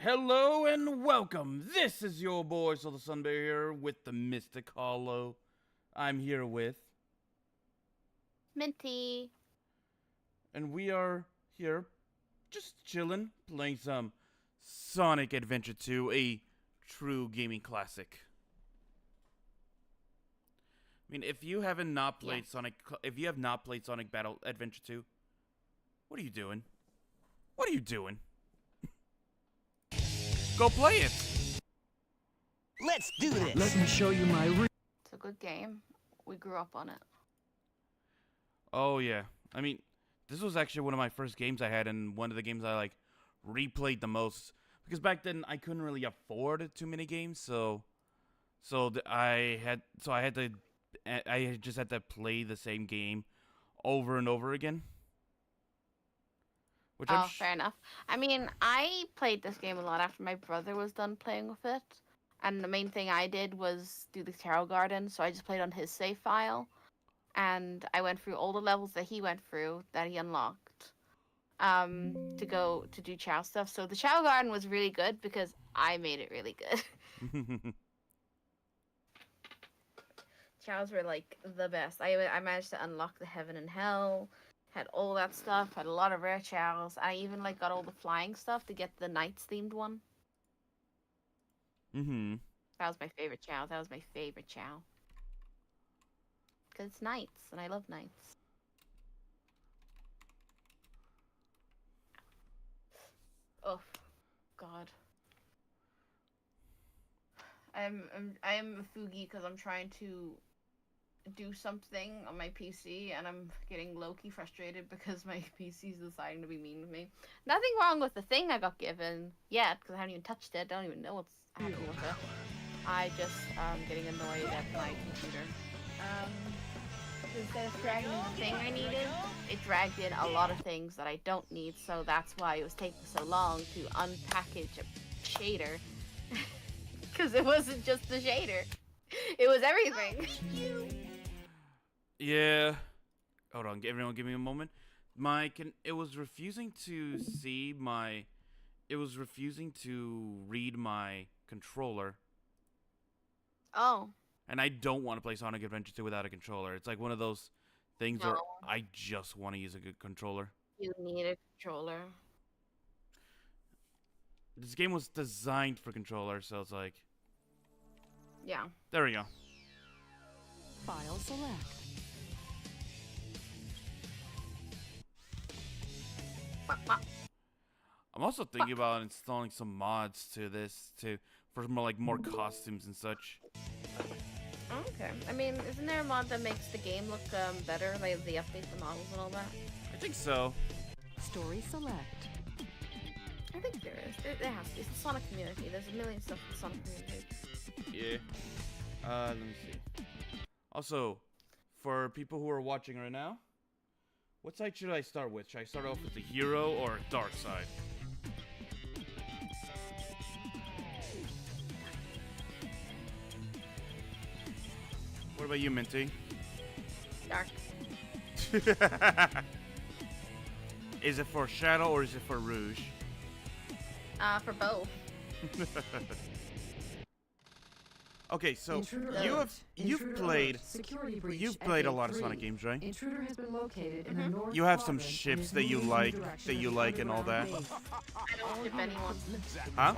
Hello and welcome. This is your boy, So the Sunbear here with the Mystic Hollow. I'm here with, Minty. and we are here just chilling, playing some Sonic Adventure 2, a true gaming classic. I mean, if you haven't not played if you have not played Sonic Battle Adventure 2, what are you doing? What are you doing? Go play it. Let's do this. Let me show you my It's a good game. We grew up on it. Oh yeah. I mean, this was actually one of my first games I had, and one of the games I replayed the most, because back then I couldn't really afford too many games, I just had to play the same game over and over again. Which Fair enough. I mean, I played this game a lot after my brother was done playing with it. And the main thing I did was do the Tarot Garden, so I just played on his save file. And I went through all the levels that he went through, that he unlocked, to go to do Chow stuff. So the Chow Garden was really good because I made it really good. Chows were like the best. I managed to unlock the Heaven and Hell, had all that stuff, had a lot of rare chows. I even got all the flying stuff to get the Knights themed one. That was my favorite chow. Because it's Knights, and I love Knights. Oh, God. I am a Fugi because I'm trying to do something on my PC, and I'm getting low-key frustrated because my PC's deciding to be mean to me. Nothing wrong with the thing I got given yet, because I haven't even touched it. I don't even know what's happening with it. I just getting annoyed at my computer. Instead of dragging the thing I needed, it dragged in a lot of things that I don't need, so that's why it was taking so long to unpackage a shader. Because it wasn't just the shader. It was everything. Yeah. Hold on, everyone give me a moment. It was refusing to read my controller. Oh. And I don't want to play Sonic Adventure 2 without a controller. It's like one of those things where I just want to use a good controller. You need a controller. This game was designed for controller, so it's like... Yeah. There we go. file select. I'm also thinking about installing some mods to this for more costumes and such. Okay. I mean, isn't there a mod that makes the game look better? Like they update the models and all that? I think so. Story select. I think there is. There has to be. It's the Sonic community. There's a million stuff in the Sonic community. Yeah. Let me see. Also, for people who are watching right now, what side should I start with? Should I start off with the hero or dark side? What about you, Minty? Dark. Is it for Shadow or is it for Rouge? For both. Okay, so Intruder you've played a lot of Sonic games, right? Intruder has been located in the north You have some quadrant ships and that is you moving like in the direction and all of that. the base. I don't ship anyone. Huh?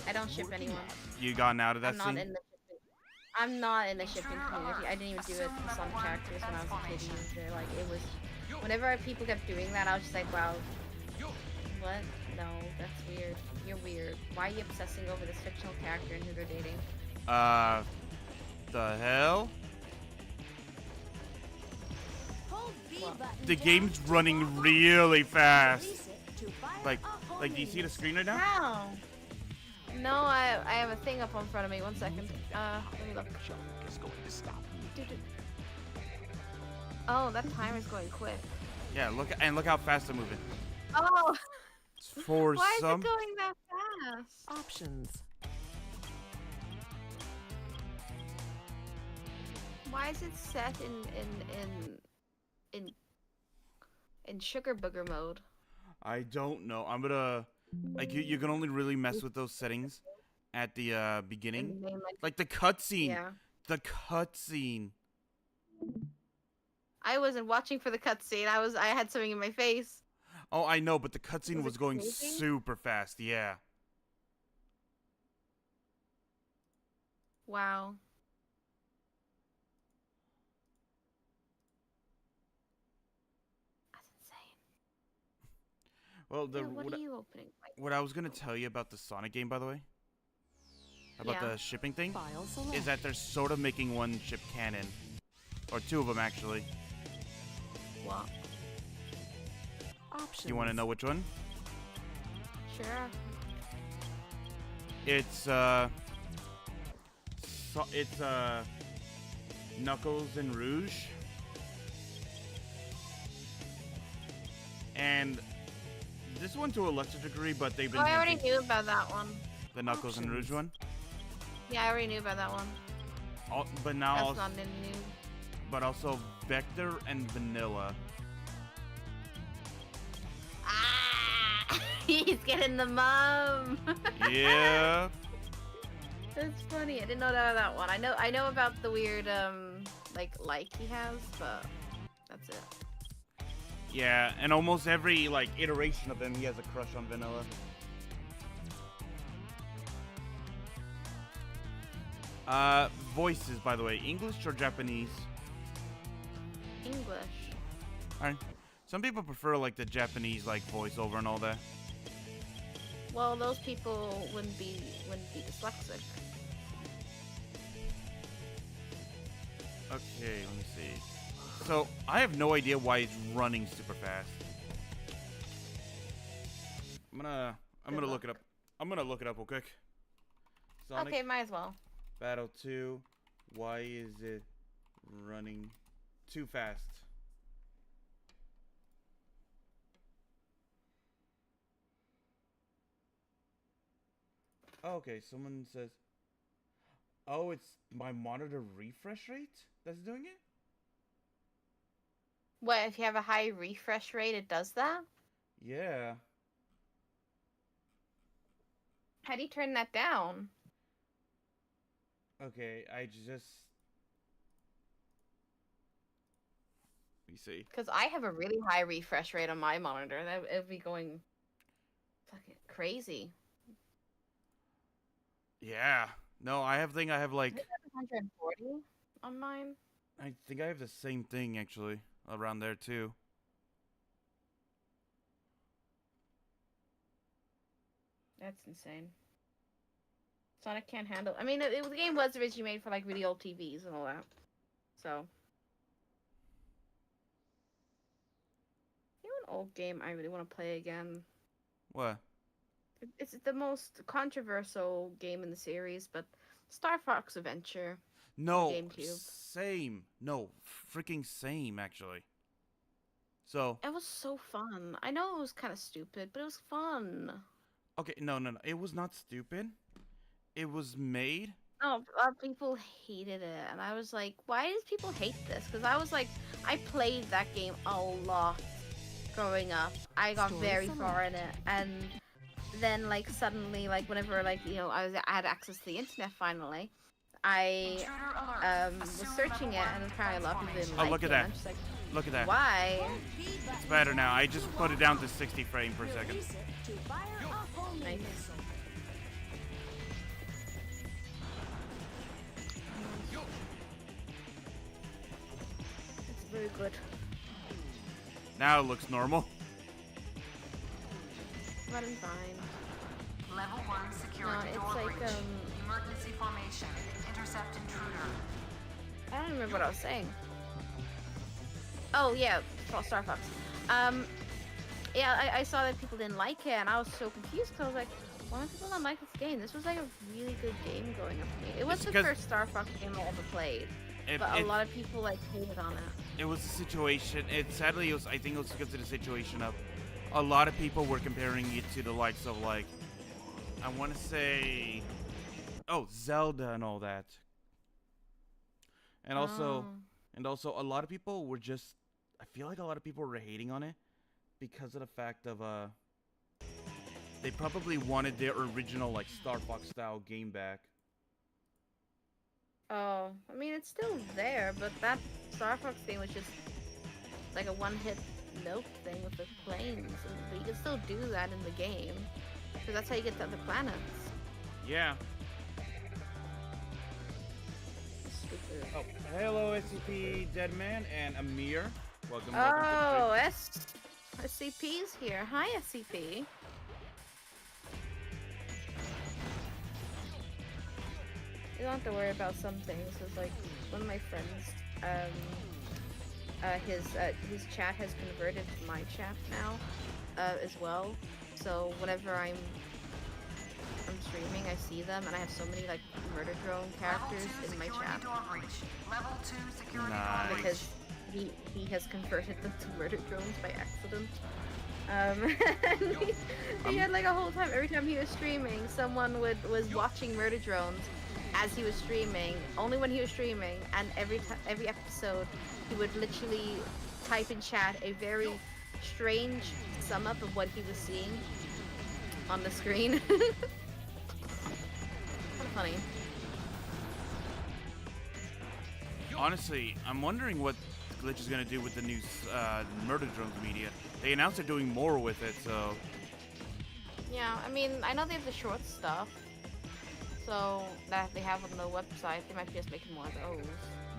I don't ship anyone. You gotten out of that I'm not scene? in the shipping. I'm not in the shipping community. I didn't even do it for some characters when I was a kid either. Like, it was... Whenever people kept doing that, I was just like, wow. What? No, that's weird. You're weird. Why are you obsessing over this fictional character and who they're dating? The hell? What? The game's running really fast. Like, do you see the screen right now? How? No, I have a thing up in front of me. 1 second. Let me look. Oh, that timer's going quick. Yeah, look how fast I'm moving. Oh! For Why is some... it going that fast? Options. Why is it set in sugar booger mode? I don't know. I'm gonna Like you can only really mess with those settings at the beginning. And then, Like the cutscene. yeah. The cutscene. I wasn't watching for the cutscene. I had something in my face. Oh, I know, but the cutscene Was it was going crazy? super fast. Yeah. Wow. That's insane. Well, Yeah, what are you opening? what I was gonna tell you about the Sonic game, by the way, about Yeah. the shipping thing, File select. is that they're sort of making one ship canon, or two of them actually. What? Options. You want to know which one? Sure. It's Knuckles and Rouge, and this one to a lesser degree, but they've been Oh, I already hinting- knew about that one. the Knuckles and Rouge one. Yeah, I already knew about that one. But now That's also, not new. but also Vector and Vanilla. Ah! He's getting the mom. Yeah. That's funny. I didn't know that one. I know about the weird like he has, but that's it. Yeah, and almost every like iteration of him, he has a crush on Vanilla. Voices, by the way, English or Japanese? English. Alright. Some people prefer like the Japanese like voiceover and all that. Well, those people wouldn't be dyslexic. Okay, let me see. So I have no idea why it's running super fast. I'm gonna Good look it up. I'm gonna look it up real quick. Sonic Okay, might as well. Battle 2. Why is it running too fast? Oh, okay, someone says, "Oh, it's my monitor refresh rate that's doing it." What if you have a high refresh rate? It does that. Yeah. How do you turn that down? Okay, I just. Let me see. Because I have a really high refresh rate on my monitor. That it'd be going fucking crazy. Yeah. No, I have like 140 on mine. I think I have the same thing actually around there too. That's insane. Sonic can't handle. I mean, the game was originally made for like really old TVs and all that. So, you know, an old game I really want to play again. What? It's the most controversial game in the series, but Star Fox Adventure. No, GameCube. same. No, freaking same actually. So, It was so fun. I know it was kind of stupid, but it was fun. okay, no. It was not stupid. It was made. No, people hated it, and I was like, why does people hate this? Because I was like, I played that game a lot growing up. I got Story very select. far in it, and then like suddenly, like whenever like I had access to the internet finally, I was searching it, and apparently a lot of people didn't Oh, like look at it. that. I'm just like, Look at that. why? It's better now. I just put it down to 60 frames per second. Nice. It's very good. Now it looks normal. Running fine. Level 1 security No, it's door like, breach. Emergency formation. Intercept intruder. I don't remember what I was saying. Oh yeah, Star Fox. Yeah, I saw that people didn't like it, and I was so confused because I was like, why do people not like this game? This was like a really good game growing up for me. It was It's the 'cause- first Star Fox game I ever played, but a lot of people like hated on it. It was a situation. Sadly, it was. I think it was because of the situation of a lot of people were comparing it to the likes of like, I want to say, oh, Zelda and all that, and also, a lot of people were just. I feel like a lot of people were hating on it because of the fact of They probably wanted their original like Star Fox style game back. Oh, I mean, it's still there, but that Star Fox thing was just like a one-hit note thing with the planes. But you can still do that in the game, because that's how you get to other planets. Yeah. Stupid. Oh, hello SCP Deadman and Amir. Welcome. Oh, SCP's here. Hi, SCP. You don't have to worry about some things. It's like one of my friends, his chat has converted to my chat now, as well. So whenever I'm streaming, I see them, and I have so many like murder drone characters in my chat Level 2 security Nice. door because he has converted them to murder drones by accident. He had like a whole time. Every time he was streaming, someone was watching murder drones as he was streaming, only when he was streaming, and every episode he would literally type in chat a very strange sum up of what he was seeing on the screen. Kind of funny. Honestly, I'm wondering what Glitch is gonna do with the new Murder Drones media. They announced they're doing more with it, so Yeah, I mean, I know they have the short stuff, so that they have on the website. They might be just making more of those.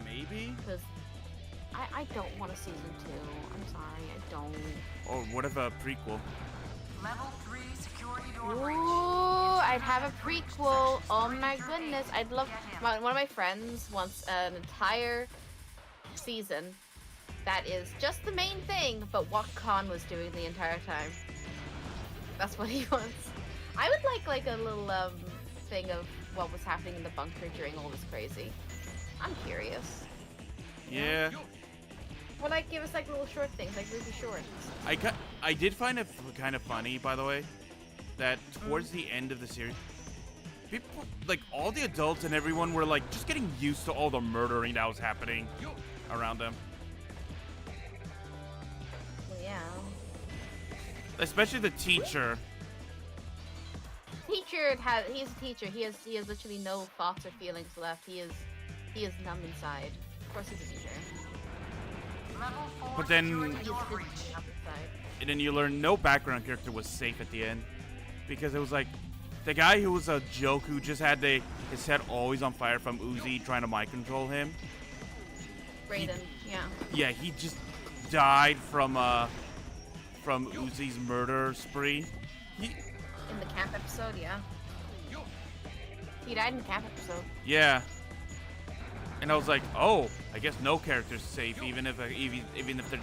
maybe. Because I don't want a season 2. I'm sorry, I don't. Or what if a prequel? Level 3 security door breach. Ooh, I'd have a prequel. Oh my goodness, I'd love. One of my friends wants an entire season that is just the main thing, but what Khan was doing the entire time. That's what he wants. I would like a little thing of what was happening in the bunker during all this crazy. I'm curious. Yeah. Well, like give us like little short things, like really shorts. I did find it kind of funny, by the way, that towards the end of the series, people, like all the adults and everyone were like just getting used to all the murdering that was happening around them. Well, yeah. Especially the teacher. He's a teacher. He has literally no thoughts or feelings left. He is numb inside. Of course he's a teacher. Level 4 But then- security He's door physically breach. numb inside. And then you learn no background character was safe at the end. Because it was like, the guy who was a joke who just had his head always on fire from Uzi trying to mind control him. Brayden, yeah. Yeah, he just died from Uzi's murder spree. In the camp episode, yeah. He died in the camp episode. Yeah. And I was like, oh, I guess no character's safe, even if they're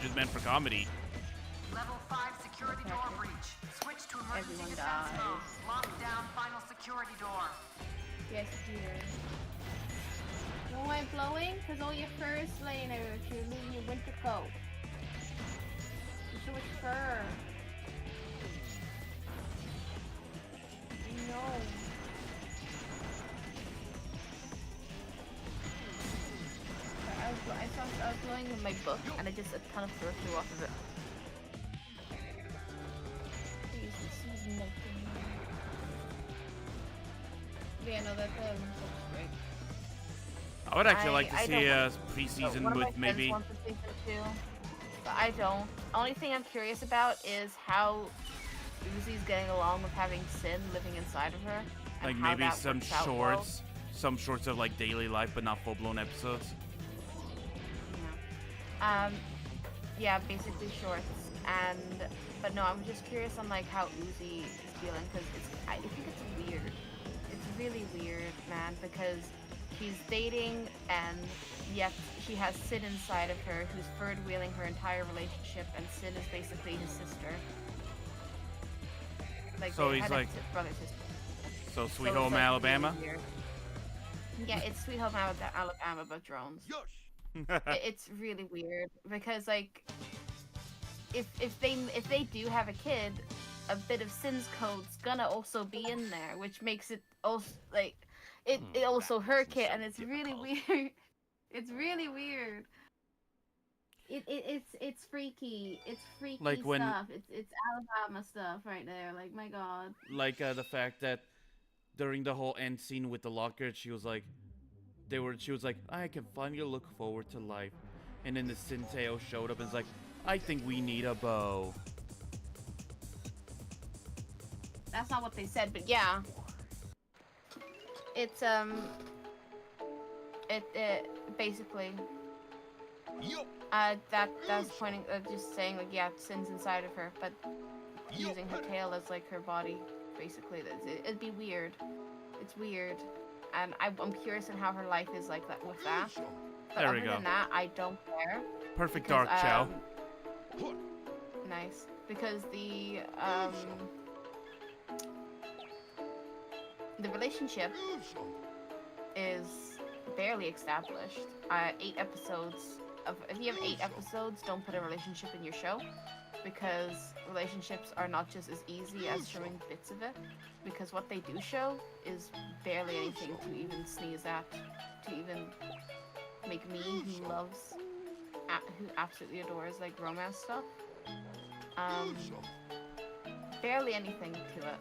just meant for comedy. Level 5 security door breach. Switch to emergency Everyone defense dies. mode. Lock down final security door. Yes, Peter. You know why I'm blowing? Because all your fur is laying over if you're leaving your winter coat. There's so much fur. I know. I was blowing with my book, and I just a ton of fur flew off of it. Jesus, he's melting. Yeah, no, that looks great. I would actually like to I see don't a want- preseason One of my with friends maybe. wants a season 2, but I don't. Only thing I'm curious about is how Uzi's getting along with having Sin living inside of her. And Like how maybe that some works out well. shorts of like daily life, but not full-blown episodes. Yeah. Yeah, basically shorts. But no, I'm just curious on like how Uzi is feeling because I think it's weird. It's really weird, man, because she's dating and yet she has Sid inside of her who's third-wheeling her entire relationship, and Sid is basically his sister. Like So they he's had a like- brother sister. So Sweet So it's, Home like, Alabama. really weird. Yeah, it's Sweet Home Alabama but drones. It's really weird because like if they do have a kid, a bit of Sin's code's gonna also be in there, which makes it also like it also her kid, and it's really weird. It's really weird. It's freaky. It's freaky Like when- stuff. It's Alabama stuff right there. Like, my god. Like the fact that during the whole end scene with the locker, she was like, she was like, I can finally look forward to life. And then the Sinteo showed up and was like, I think we need a bow. That's not what they said, but yeah. It's it basically that's pointing just saying like, yeah, Sin's inside of her, but using her tail as like her body, basically. It'd be weird. It's weird, and I'm curious in how her life is like that with that. But There we other go. than that, I don't care. Perfect Because, dark chow. Nice, because the relationship is barely established. 8 episodes of if you have 8 episodes, don't put a relationship in your show, because relationships are not just as easy as showing bits of it. Because what they do show is barely anything to even sneeze at, to even make me, who loves, who absolutely adores like romance stuff. Barely anything to it.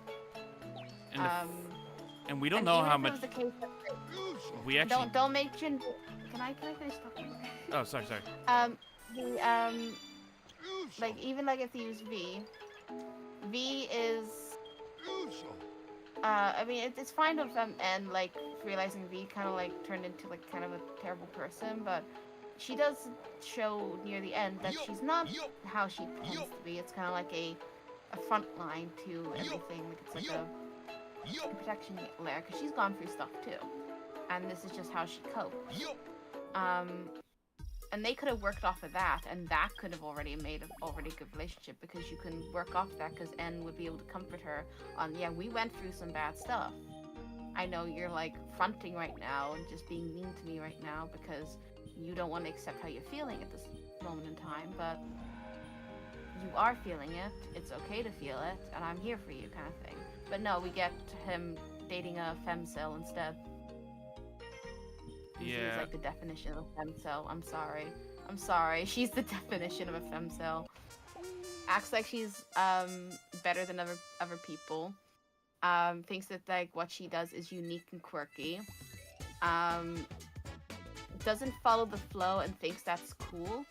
And, and we don't and know even how if it much was the case that we actually. don't make Jin. Can I finish talking? Oh, sorry. Like even like if you use V is I mean it's fine of them and like realizing V kind of like turned into like kind of a terrible person, but she does show near the end that she's not how she tends to be. It's kind of like a front line to everything. Like it's like a protection layer, because she's gone through stuff too, and this is just how she copes. And they could have worked off of that, and that could have already made a already good relationship, because you can work off that, because N would be able to comfort her on, yeah, we went through some bad stuff. I know you're like fronting right now and just being mean to me right now because you don't want to accept how you're feeling at this moment in time, but you are feeling it. It's okay to feel it, and I'm here for you, kind of thing. But no, we get him dating a femcel instead. She's like the definition of a femcel. I'm sorry. She's the definition of a femcel. Acts like she's better than other people. Thinks that like what she does is unique and quirky. Doesn't follow the flow and thinks that's cool.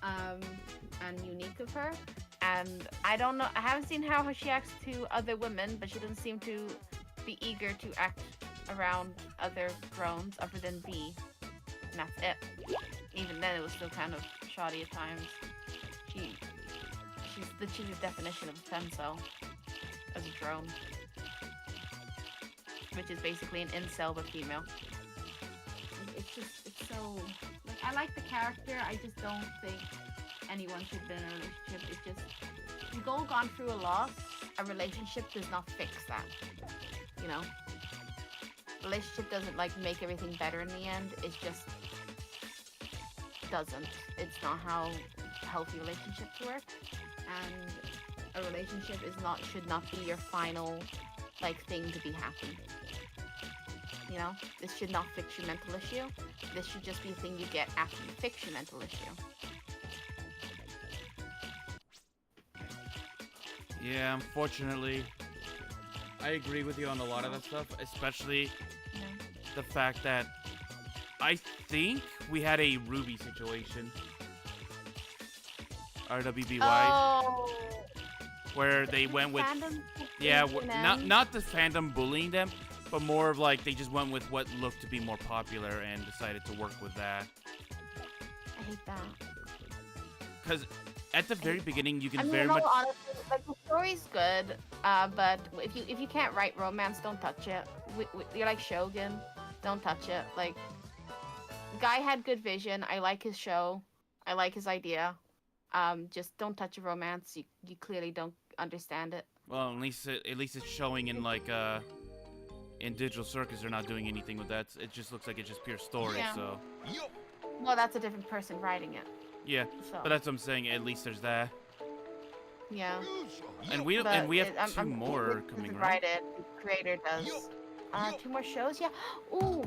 And unique of her. And I don't know. I haven't seen how she acts to other women, but she doesn't seem to be eager to act around other drones other than V, and that's it. Even then, it was still kind of shoddy at times. She's the definition of a femcel as a drone, which is basically an incel but female. It's so like, I like the character. I just don't think anyone should be in a relationship. It's just, you've all gone through a lot. A relationship does not fix that, you know. Relationship doesn't like make everything better in the end. It just doesn't. It's not how healthy relationships work. And a relationship should not be your final like thing to be happy. You know, this should not fix your mental issue. This should just be a thing you get after you fix your mental issue. Yeah, unfortunately, I agree with you on a lot of that stuff, especially the fact that I think we had a Ruby situation. RWBY. Oh. Where they went with, yeah, not the fandom bullying them, but more of like they just went with what looked to be more popular and decided to work with that. I hate that. Because at the very beginning, you can honestly, like the story's good, but if you can't write romance, don't touch it. You're like Shogun, don't touch it. Like, the guy had good vision. I like his show. I like his idea. Just don't touch a romance. You clearly don't understand it. Well, at least it's showing in like in Digital Circus. They're not doing anything with that. It just looks like it's just pure story. Yeah. So. Well, that's a different person writing it. Yeah, so. But that's what I'm saying. At least there's that. Yeah. And we have two more coming, right? Write it. The creator does. 2 more shows. Yeah. Ooh,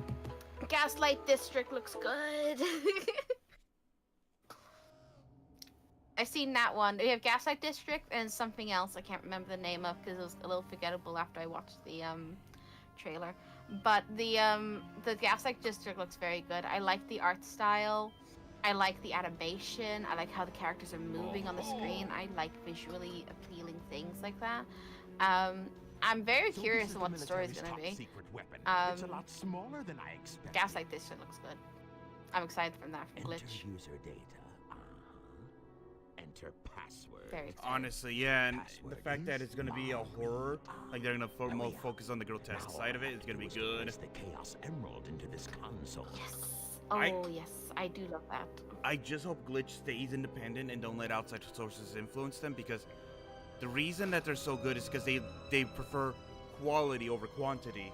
Gaslight District looks good. I've seen that one. We have Gaslight District and something else I can't remember the name of because it was a little forgettable after I watched the trailer. But the Gaslight District looks very good. I like the art style. I like the animation. I like how the characters are moving on the screen. I like visually appealing things like that. I'm very curious on what the story is going to be. It's a lot smaller than I expected. Gaslight District looks good. I'm excited from that from Enter Glitch. user data. Enter password. Very excited. Honestly, yeah, and the Password fact that is it's gonna be a horror, like they're gonna more focus on the grotesque side of it, it's gonna be good. Place the Chaos Emerald into this console. Yes. Oh, yes. I do love that. I just hope Glitch stays independent and don't let outside sources influence them, because the reason that they're so good is because they prefer quality over quantity.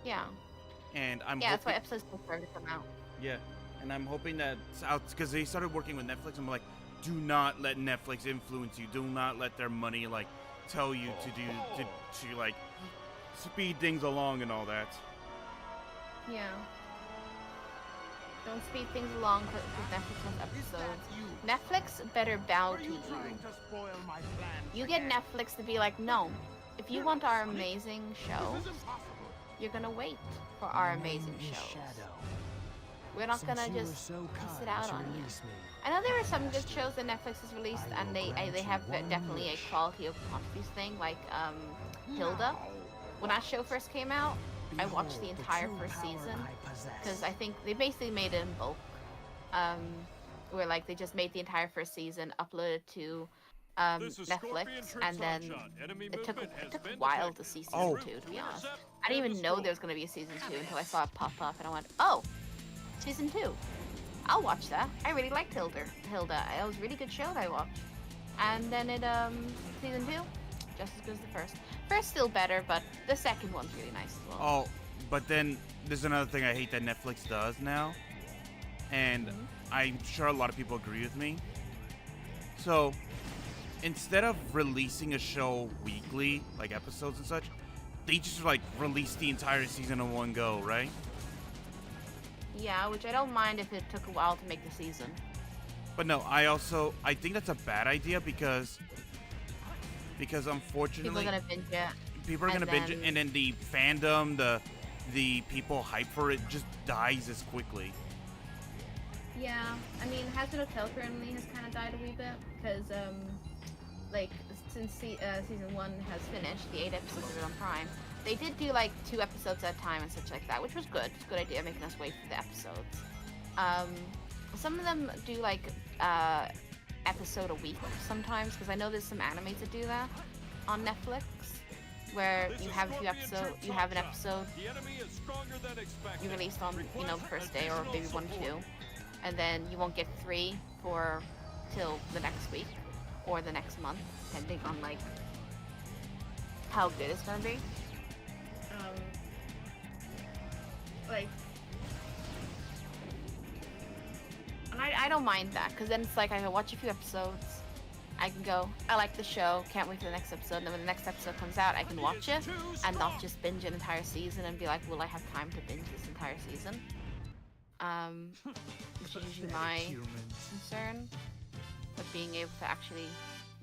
Yeah. And I'm Yeah, that's why hoping, episodes prefer to come out. yeah, and I'm hoping that out because they started working with Netflix. I'm like, do not let Netflix influence you. Do not let their money like tell you to like speed things along and all that. Yeah. Don't speed things along with Netflix on episodes. Netflix better bow to you. You get Netflix to be like, no, if you want our amazing show, you're gonna wait for our amazing shows. We're not gonna just piss it out on you. I know there are some good shows that Netflix has released, and they have definitely a quality of quantities thing, like Hilda. When that show first came out, I watched the entire first season because I think they basically made it in bulk. Where like they just made the entire first season, uploaded to Netflix, and then it took a while to see season 2. To be honest, I didn't even know there was gonna be a season 2 until I saw it pop up, and I went, "Oh, season 2. I'll watch that." I really liked Hilda. It was a really good show that I watched. And then season 2, just as good as the first. First still better, but the second one's really nice as well. Oh, but then there's another thing I hate that Netflix does now, and I'm sure a lot of people agree with me. So instead of releasing a show weekly, like episodes and such, they just like release the entire season in one go, right? Yeah, which I don't mind if it took a while to make the season. But no, I think that's a bad idea because unfortunately People are gonna binge it. people are gonna binge it, and then the fandom, the people hype for it just dies as quickly. Yeah, I mean, Hazard Hotel currently has kind of died a wee bit because, like, since season 1 has finished, the 8 episodes are on Prime. They did do like 2 episodes at a time and such like that, which was good. It's a good idea, making us wait for the episodes. Some of them do like episode a week sometimes, because I know there's some animes that do that on Netflix, where you have an episode you released on the first day or maybe 1 or 2, and then you won't get 3 till the next week or the next month, depending on like how good it's gonna be. And I don't mind that, because then it's like I can watch a few episodes, I can go, I like the show, can't wait for the next episode, and then when the next episode comes out, I can watch it and not just binge an entire season and be like, will I have time to binge this entire season? Which is usually my concern with being able to actually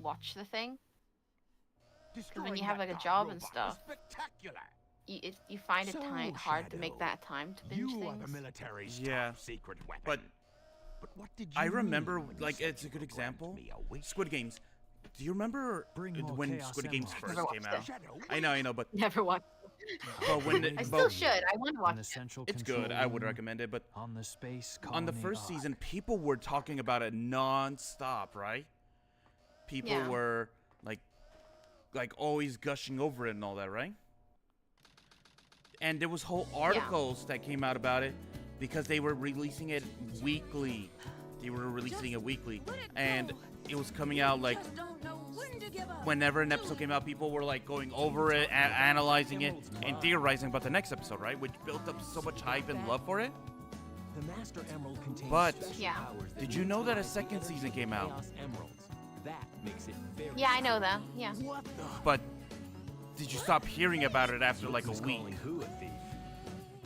watch the thing. Because when you have like a job and stuff, you find it hard to make that time to binge things. Yeah, but what did you I remember, like, it's a good example. Squid Games. Do you remember when Squid Games first came out? I know, but Never watched. but when I still should. I want to watch it. it's good. I would recommend it. But on the first season, people were talking about it non-stop, right? People were like always gushing over it and all that, right? And there was whole articles that came out about it because they were releasing it weekly. And it was coming out like whenever an episode came out, people were like going over it, analyzing it, and theorizing about the next episode, right? Which built up so much hype and love for it. But did you know that a second season came out? Yeah, I know that. Yeah. But did you stop hearing about it after like a week?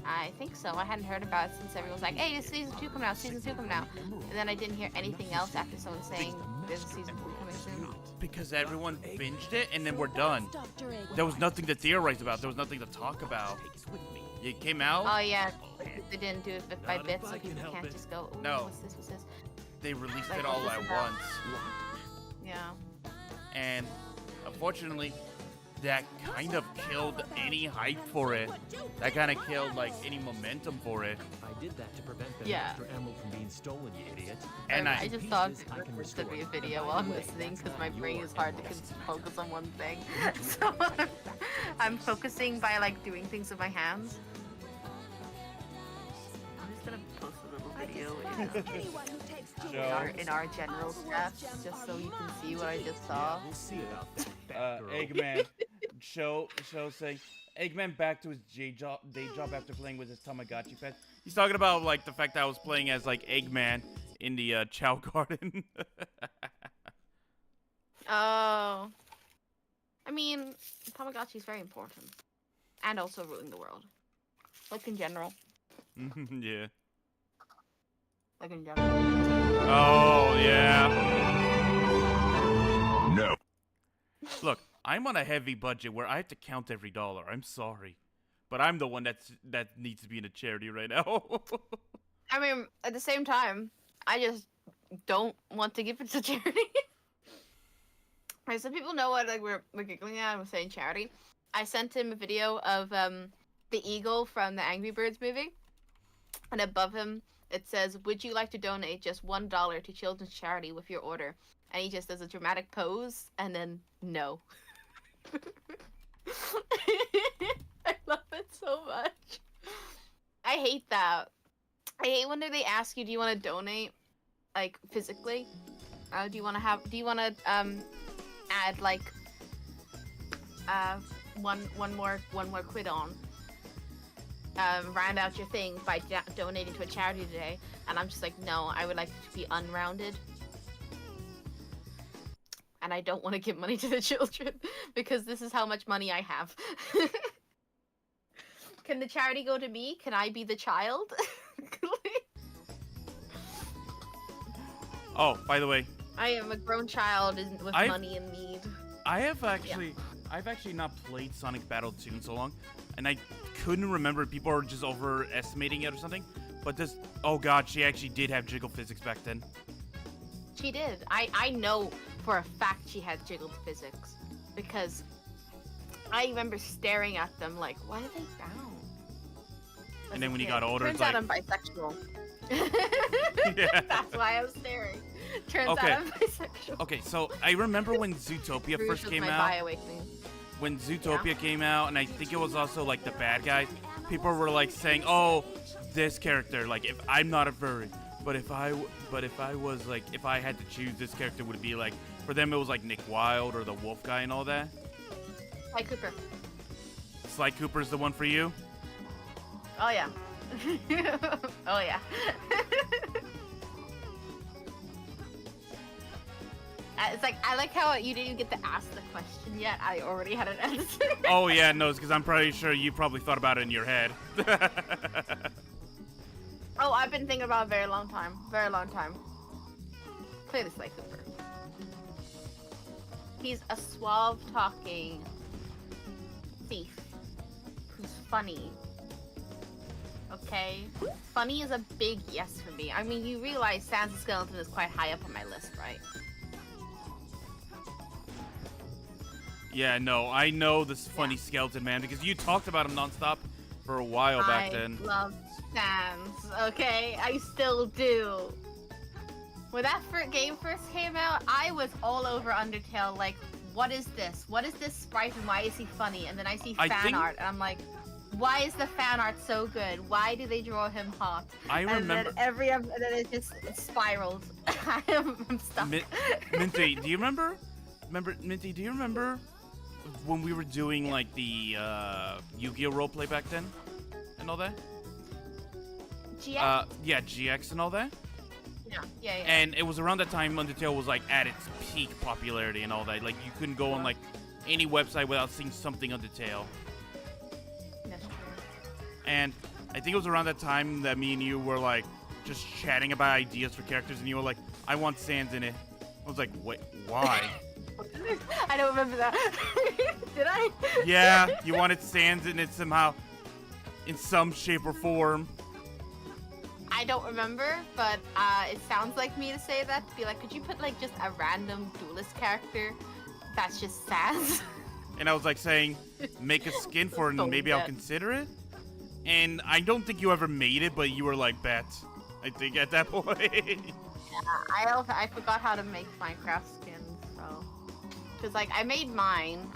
I think so. I hadn't heard about it since everyone was like, hey, season 2 coming out, and then I didn't hear anything else after someone saying there's a season 3 coming soon? Because everyone binged it and then we're done. There was nothing to theorize about. There was nothing to talk about. It came out. Oh yeah, they didn't do it bit by bit, so people can't just go, "Ooh, No. what's this, what's this?" They released Like, it all what's at this about? once. Yeah. And unfortunately, that kind of killed any hype for it. That kind of killed like any momentum for it. I did that to prevent the Yeah. Master Emerald from being stolen, you idiot. And I just thought pieces I it can was to be a restore. video while I'm listening because my brain is hard to focus on one thing. So I'm focusing by like doing things with my hands. I'm just gonna post a little video in our general chats just so you can see what I just saw. We'll see about that, Batgirl. Eggman, show saying Eggman back to his day job after playing with his Tamagotchi pet. He's talking about like the fact that I was playing as like Eggman in the Chow Garden. Oh. I mean, Tamagotchi is very important. And also ruling the world. Like in general. Yeah. Like in general. Oh yeah. No. Look, I'm on a heavy budget where I have to count every dollar. I'm sorry, but I'm the one that needs to be in a charity right now. I mean, at the same time, I just don't want to give it to charity. Right, some people know what like we're giggling at. I'm saying charity. I sent him a video of the eagle from the Angry Birds movie, and above him it says, "Would you like to donate just $1 to children's charity with your order?" And he just does a dramatic pose, and then no. I love it so much. I hate that. I hate when they ask you, "Do you want to donate, like physically? Do you want to add like one more quid on round out your thing by donating to a charity today?" And I'm just like, no, I would like it to be unrounded. And I don't want to give money to the children because this is how much money I have. Can the charity go to me? Can I be the child? Oh, by the way, I am a grown child with money in need. I've actually not played Sonic Battle 2 in so long, and I couldn't remember if people are just overestimating it or something. But this, oh god, she actually did have jiggle physics back then. She did. I know for a fact she had jiggled physics because I remember staring at them like, why are they down? And then when you got older, turns it's out like, I'm bisexual. Yeah. That's why I was staring. Turns Okay. out I'm bisexual. Okay, so I remember when Zootopia Rouge first was came my out. bi-awakening. When Zootopia came out, and I think it was also like the bad guys. People were like saying, "Oh, this character. Like, if I'm not a furry, but if I was like, if I had to choose, this character would be like." For them, it was like Nick Wilde or the Wolf guy and all that. Hi, Cooper. Sly Cooper's the one for you. Oh yeah. Oh yeah. It's like, I like how you didn't even get to ask the question yet. I already had an answer. Oh yeah, no, it's because I'm pretty sure you probably thought about it in your head. Oh, I've been thinking about it a very long time. Very long time. Clearly Sly Cooper. He's a suave-talking thief who's funny. Okay? Funny is a big yes for me. I mean, you realize Sans the Skeleton is quite high up on my list, right? Yeah, no, I know this funny skeleton man because you talked about him nonstop for a while back then. I love Sans, okay? I still do. When that game first came out, I was all over Undertale, like, what is this? What is this sprite and why is he funny? And then I see fan art, and I'm like, why is the fan art so good? Why do they draw him hot? I remember. And then it just spiraled. I'm stuck. Minty, do you remember? Minty, do you remember when we were doing like the Yu-Gi-Oh roleplay back then, and all that? GX? Yeah, GX and all that. Yeah. And it was around that time Undertale was like at its peak popularity and all that. Like you couldn't go on like any website without seeing something Undertale. That's true. And I think it was around that time that me and you were like just chatting about ideas for characters, and you were like, "I want Sans in it." I was like, wait, why? I don't remember that. Did I? Yeah, you wanted sands in it somehow, in some shape or form. I don't remember, but it sounds like me to say that. To be like, could you put like just a random duelist character that's just Spazz? And I was like saying, make a skin for it and maybe I'll consider it. And I don't think you ever made it, but you were like, bet. I think at that point. Yeah, I forgot how to make Minecraft skins, so. Because like, I made mine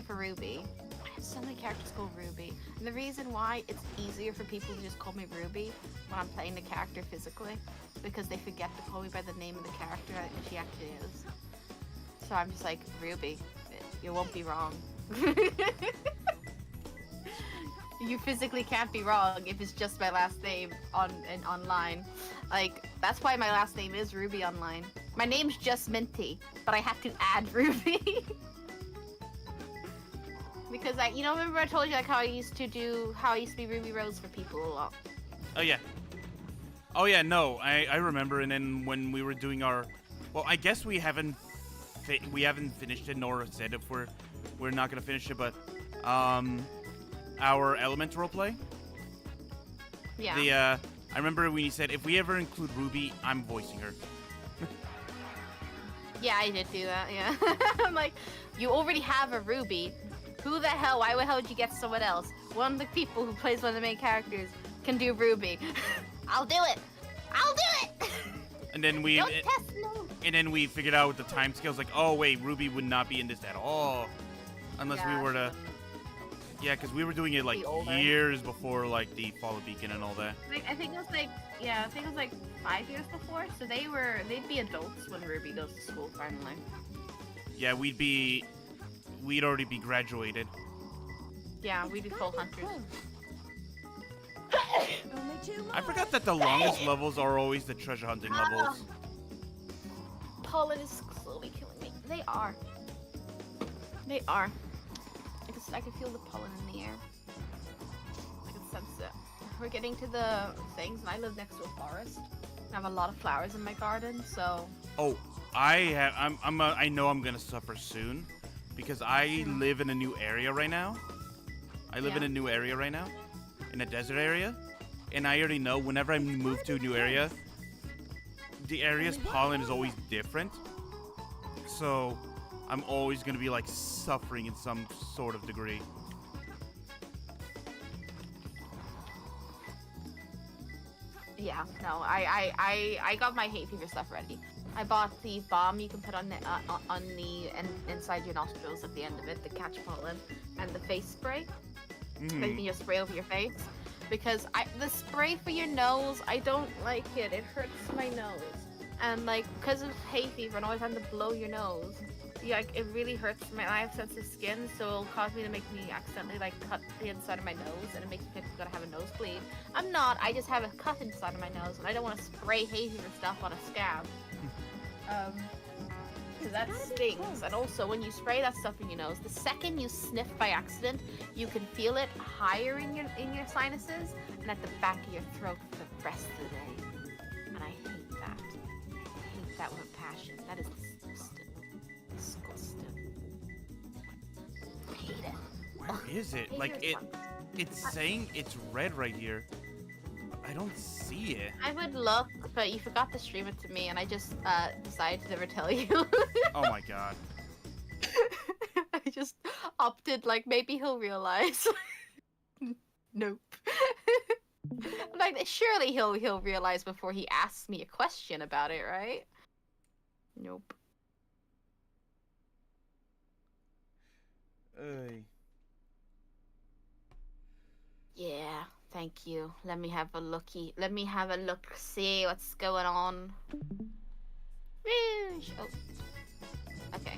for Ruby. I have so many characters called Ruby. And the reason why it's easier for people to just call me Ruby when I'm playing the character physically, because they forget to call me by the name of the character that she actually is. So I'm just like, Ruby, you won't be wrong. You physically can't be wrong if it's just my last name online. Like, that's why my last name is Ruby online. My name's just Minty, but I had to add Ruby. Because remember I told you like how I used to be Ruby Rose for people a lot. Oh yeah. Oh yeah, no, I remember. And then when we were doing our, well, I guess we haven't finished it nor said if we're not gonna finish it, but our element roleplay. Yeah. I remember when you said if we ever include Ruby, I'm voicing her. Yeah, I did do that. Yeah. I'm like, you already have a Ruby. Who the hell? Why the hell would you get someone else? One of the people who plays one of the main characters can do Ruby. I'll do it. I'll do it. And then we Don't test me. And then we figured out with the time scales, like, oh wait, Ruby would not be in this at all, unless we were to. Yeah, because we were doing it like years before like the Fall of Beacon and all that. I think it was like 5 years before. So they'd be adults when Ruby goes to school finally. Yeah, we'd already be graduated. Yeah, we'd be full hunters. I forgot that the longest levels are always the treasure hunting levels. Pollen is slowly killing me. They are. They are. I can feel the pollen in the air. I can sense it. We're getting to the things, and I live next to a forest. I have a lot of flowers in my garden, so. Oh, I know I'm gonna suffer soon, because I live in a new area right now. In a desert area, and I already know whenever I move to a new area, the area's pollen is always different. So I'm always gonna be like suffering in some sort of degree. Yeah, no, I got my hay fever stuff ready. I bought the balm you can put on the inside your nostrils at the end of it to catch pollen, and the face spray. That you can just spray over your face. Because the spray for your nose, I don't like it. It hurts my nose. And like, because of hay fever and always having to blow your nose, yeah, it really hurts I have sensitive skin, so it'll cause me to make me accidentally like cut the inside of my nose, and it makes me think I'm gonna have a nosebleed. I'm not, I just have a cut inside of my nose, and I don't want to spray hay fever stuff on a scab. Because that stings. And also, when you spray that stuff in your nose, the second you sniff by accident, you can feel it higher in your sinuses and at the back of your throat for the rest of the day. And I hate that. I hate that with a passion. That is disgusting. Disgusting. I hate it. Where is it? Like it's saying it's red right here. I don't see it. I would look, but you forgot to stream it to me, and I just decided to never tell you. Oh my god. I just opted, like, maybe he'll realize. Nope. Like, surely he'll realize before he asks me a question about it, right? Nope. Yeah. Thank you. Let me have a looky. Let me have a look. See what's going on. Rouge. Oh. Okay.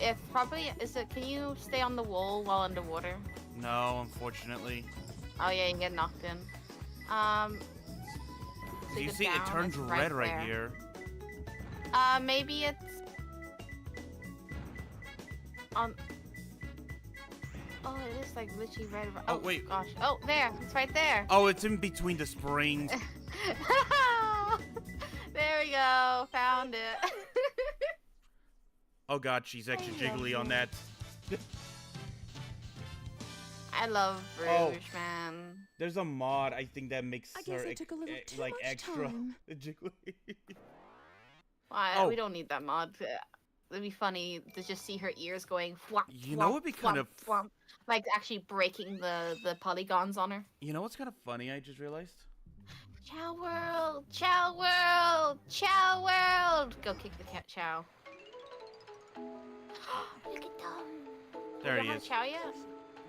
If probably is it? Can you stay on the wall while underwater? No, unfortunately. Oh yeah, you get knocked in. So You go see, down, it turns it's red right there. here. Maybe it's Oh, it is like literally red. Oh, wait. Gosh. Oh, there. It's right there. Oh, it's in between the springs. There we go. Found it. Oh god, she's extra I love jiggly on it. that. I love Rouge, Oh. man. There's a mod I think that makes I guess her it took a little too like much extra time. jiggly. Why? Oh. We don't need that mod. It'd be funny to just see her ears going flop. You know what'd be kind of- like actually breaking the polygons on her. You know what's kind of funny? I just realized. Chow World! Chow World! Chow World! Go kick the cat Chow. Look at them. There You he don't have is. Chow yet?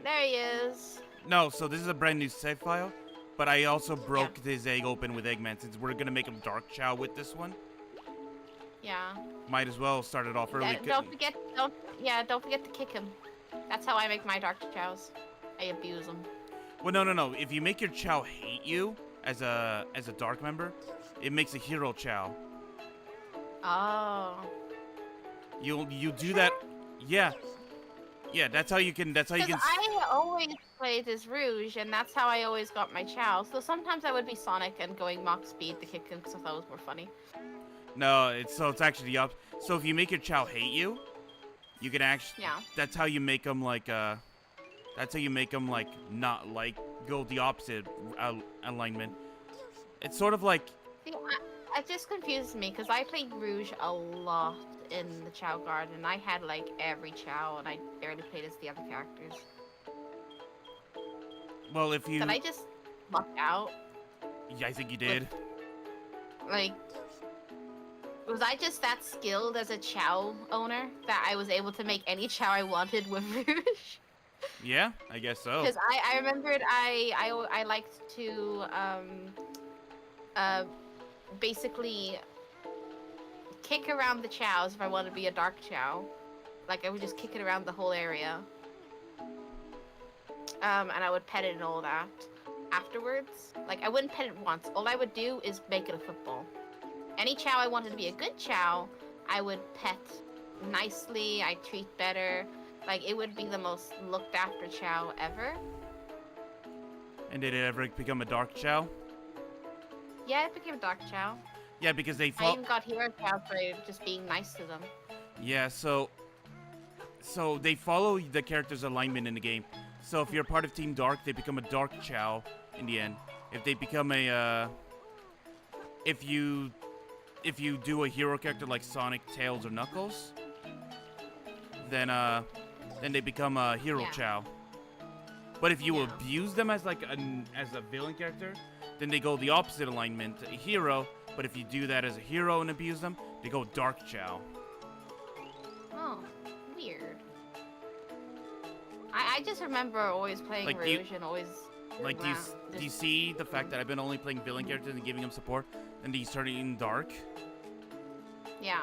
There he is. No, so this is a brand new save file, but I also broke this egg open with Eggman since we're gonna make him Dark Chow with this one. Yeah. Might as well start it off early. Don't forget to kick him. That's how I make my Dark Chows. I abuse them. Well, no. If you make your Chow hate you as a Dark member, it makes a Hero Chow. Oh. You do that. Yeah. Yeah, that's how you can. Because I always played as Rouge, and that's how I always got my Chow. So sometimes I would be Sonic and going Mach speed to kick him because I thought it was more funny. No, it's actually the opposite. So if you make your Chow hate you, you can actually. Yeah. That's how you make them like That's how you make them like not like go the opposite alignment. It's sort of like. See, it just confuses me because I played Rouge a lot in the Chow Garden. I had like every Chow, and I barely played as the other characters. Well, if you. Did I just luck out? Yeah, I think you did. Like, was I just that skilled as a Chow owner that I was able to make any Chow I wanted with Rouge? Yeah, I guess so. Because I remembered I liked to basically kick around the Chows if I wanted to be a Dark Chow. Like, I would just kick it around the whole area. And I would pet it and all that. Afterwards, like, I wouldn't pet it once. All I would do is make it a football. Any Chow I wanted to be a good Chow, I would pet nicely, I'd treat better. Like, it would be the most looked after Chow ever. And did it ever become a Dark Chow? Yeah, it became a Dark Chow. Yeah, because they I fought. even got Hero Chow for just being nice to them. Yeah, so they follow the character's alignment in the game. So if you're part of Team Dark, they become a Dark Chow in the end. If they become a if you do a hero character like Sonic, Tails, or Knuckles, then they become a Hero Yeah. Chow. But if you Yeah. abuse them as like as a villain character, then they go the opposite alignment, a hero. But if you do that as a hero and abuse them, they go Dark Chow. Oh, weird. I just remember always playing Like, do you- Rouge and always Like, do you see the fact that I've been only playing villain characters and giving him support, and he's turning dark? Yeah.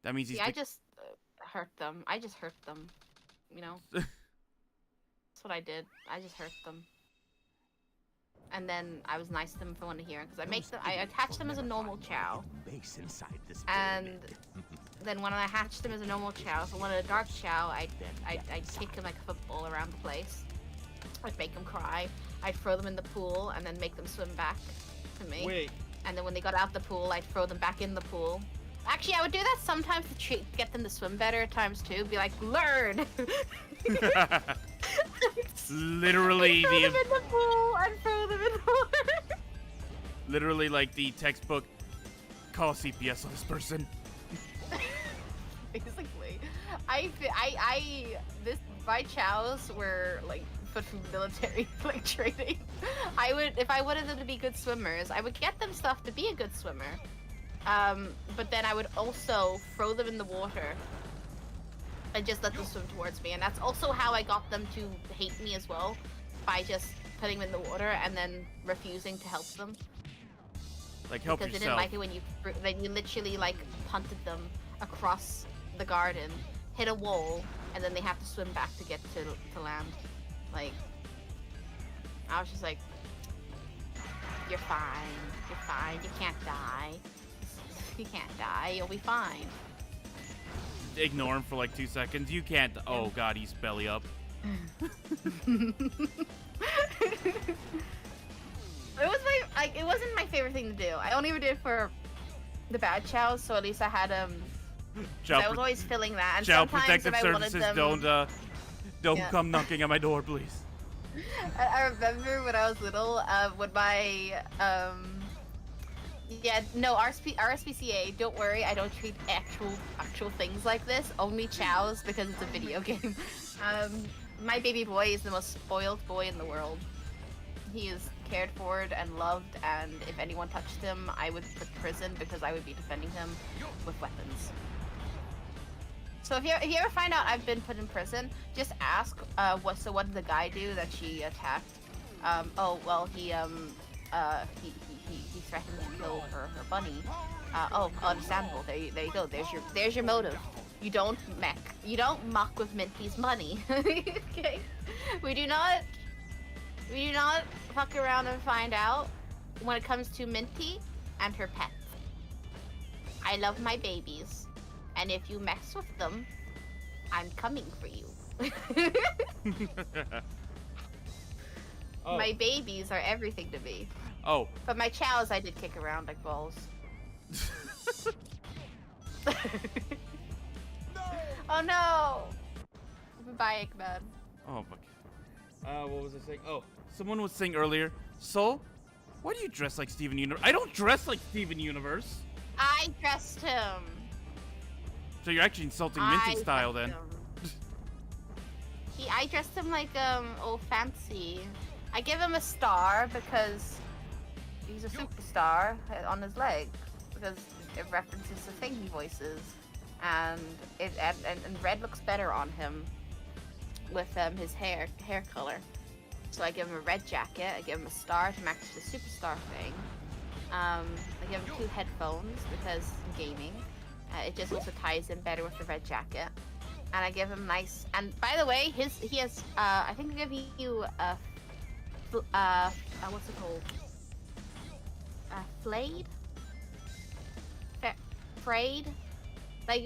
That means he's. See, I just hurt them. I just hurt them. You know? That's what I did. I just hurt them. And then I was nice to them if I wanted to hear it, because I attach them as a normal Chow. And then when I hatched them as a normal Chow, if I wanted a Dark Chow, I'd kick him like a football around the place. I'd make them cry. I'd throw them in the pool and then make them swim back to me. Wait. And then when they got out the pool, I'd throw them back in the pool. Actually, I would do that sometimes to get them to swim better at times too. Be like, learn! Literally throw them the. in the pool and throw them in the water. Literally like the textbook. Call CPS on this person. Basically, my Chows were like put through military like training. If I wanted them to be good swimmers, I would get them stuff to be a good swimmer. But then I would also throw them in the water and just let them swim towards me. And that's also how I got them to hate me as well, by just putting them in the water and then refusing to help them. Like, help Because they yourself. didn't like it when you literally like punted them across the garden, hit a wall, and then they have to swim back to get to land. Like, I was just like, you're fine, you can't die. You can't die, you'll be fine. Ignore him for like 2 seconds. You can't. Oh god, he's belly up. It wasn't my favorite thing to do. I only ever did it for the bad chows, so at least I had Chow I was always filling that. And Child sometimes Protective if I wanted Services, them, don't Yeah. come knocking at my door, please. I remember when I was little, when my yeah, no, RSPCA, don't worry, I don't treat actual things like this, only chows because it's a video game. My baby boy is the most spoiled boy in the world. He is cared for and loved, and if anyone touched him, I would put prison because I would be defending him with weapons. So if you ever find out I've been put in prison, just ask, what did the guy do that she attacked? Oh, well, he threatened to kill her bunny. Oh, understandable. There you go. There's your motive. You don't muck with Minty's money. Okay? We do not fuck around and find out when it comes to Minty and her pets. I love my babies, and if you mess with them, I'm coming for you. Oh. My babies are everything to me. Oh. But my chows I did kick around like balls. Oh no! Bye, Eggman. Oh, fuck. What was I saying? Oh, someone was saying earlier, Soul, why do you dress like Steven Universe? I don't dress like Steven Universe. I dressed him. So you're actually insulting Minty style then. I dressed him like old fancy. I give him a star because he's a superstar on his leg because it references the thing he voices, and red looks better on him with his hair color. So I give him a red jacket. I give him a star to match the superstar thing. I give him 2 headphones because gaming. It just also ties in better with the red jacket. And I give him nice. And by the way, he has. I think I give you what's it called? Flayed. Frayed. Like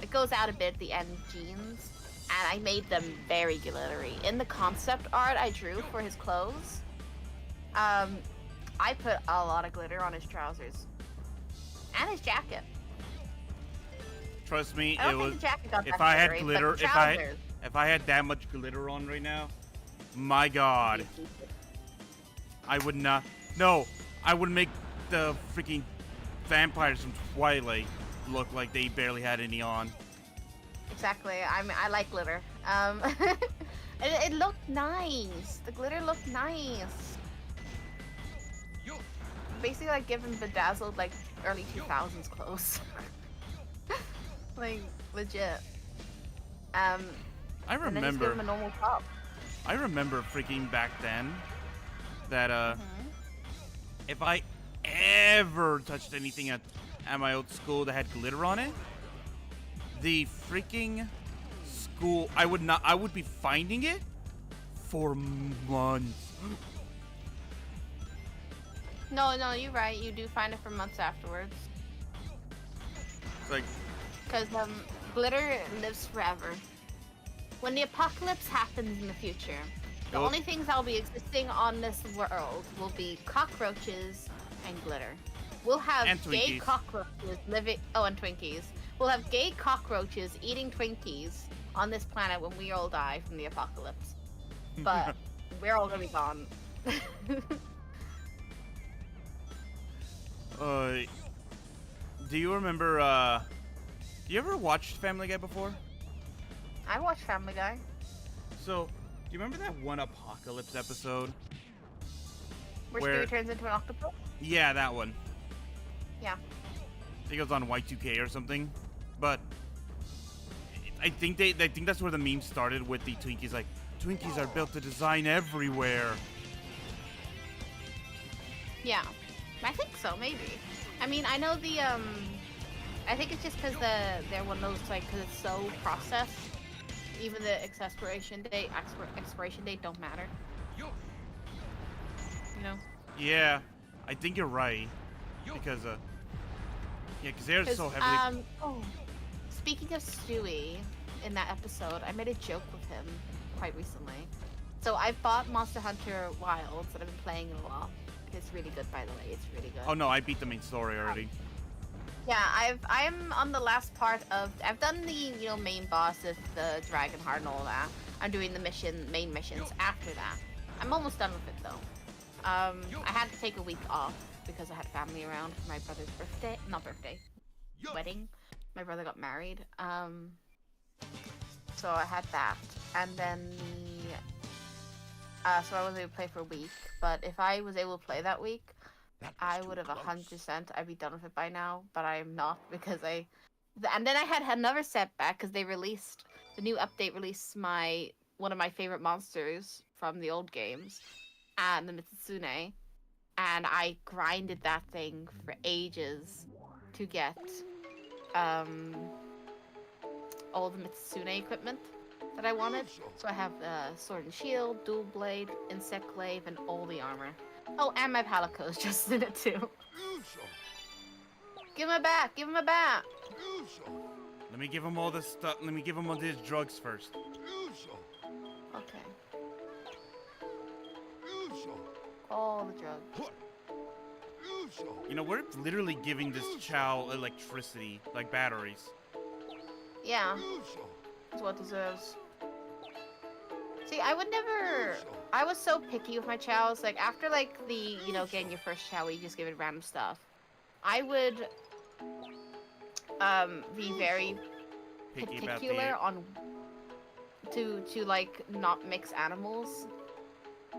it goes out a bit at the end jeans. And I made them very glittery. In the concept art I drew for his clothes, I put a lot of glitter on his trousers and his jacket. Trust me, I it don't think was. the jacket got If that I had glittery, glitter, but the trousers. if I had that much glitter on right now, my God, I would not. No, I would make the freaking vampires from Twilight look like they barely had any on. Exactly. I like glitter. It looked nice. The glitter looked nice. Basically, like giving bedazzled like early 2000s clothes. Like legit. I And then just give remember. him a normal top. I remember freaking back then that if I ever touched anything at my old school that had glitter on it, the freaking school, I would be finding it for months. No, you're right. You do find it for months afterwards. It's like, Because glitter lives forever. When the apocalypse happens in the future, the Oh. only things that will be existing on this world will be cockroaches and glitter. We'll have And gay Twinkies. cockroaches living. Oh, and Twinkies. We'll have gay cockroaches eating Twinkies on this planet when we all die from the apocalypse. But we're all gonna be gone. Do you remember, you ever watched Family Guy before? I watched Family Guy. So, do you remember that one apocalypse episode? Where Where- Stewie turns into an octopus? Yeah, that one. Yeah. I think it was on Y2K or something. But I think that's where the meme started with the Twinkies. Like, Twinkies are built to design everywhere. Yeah, I think so, maybe. I mean, I know the, I think it's just because they're one of those, like, because it's so processed, even the expiration date don't matter. You know? Yeah, I think you're right. Because, yeah, because they're so heavily... Speaking of Stewie, in that episode, I made a joke with him quite recently. So I bought Monster Hunter Wilds that I've been playing a lot. It's really good, by the way. It's really good. Oh no, I beat the main story already. Yeah, I'm on the last part of. I've done the main boss of the Dragon Heart and all that. I'm doing the main missions after that. I'm almost done with it though. I had to take a week off because I had family around for my brother's wedding. My brother got married. So I had that, and then so I wasn't able to play for a week. But if I was able to play that week, I would have 100%. I'd be done with it by now, but I'm not because and then I had another setback because the new update released one of my favorite monsters from the old games, and the Mitsune, and I grinded that thing for ages to get all the Mitsune equipment that I wanted. So I have sword and shield, dual blade, insect glaive, and all the armor. Oh, and my Palico's just in it too. Give him a bat! Give him a bat! Let me give him all this stuff. Let me give him all these drugs first. Okay. All the drugs. You know, we're literally giving this Chow electricity, like batteries. Yeah. That's what it deserves. See, I was so picky with my chows. Like, after, like, getting your first chow, you just give it random stuff. I would, be very particular on, to, like, not mix animals.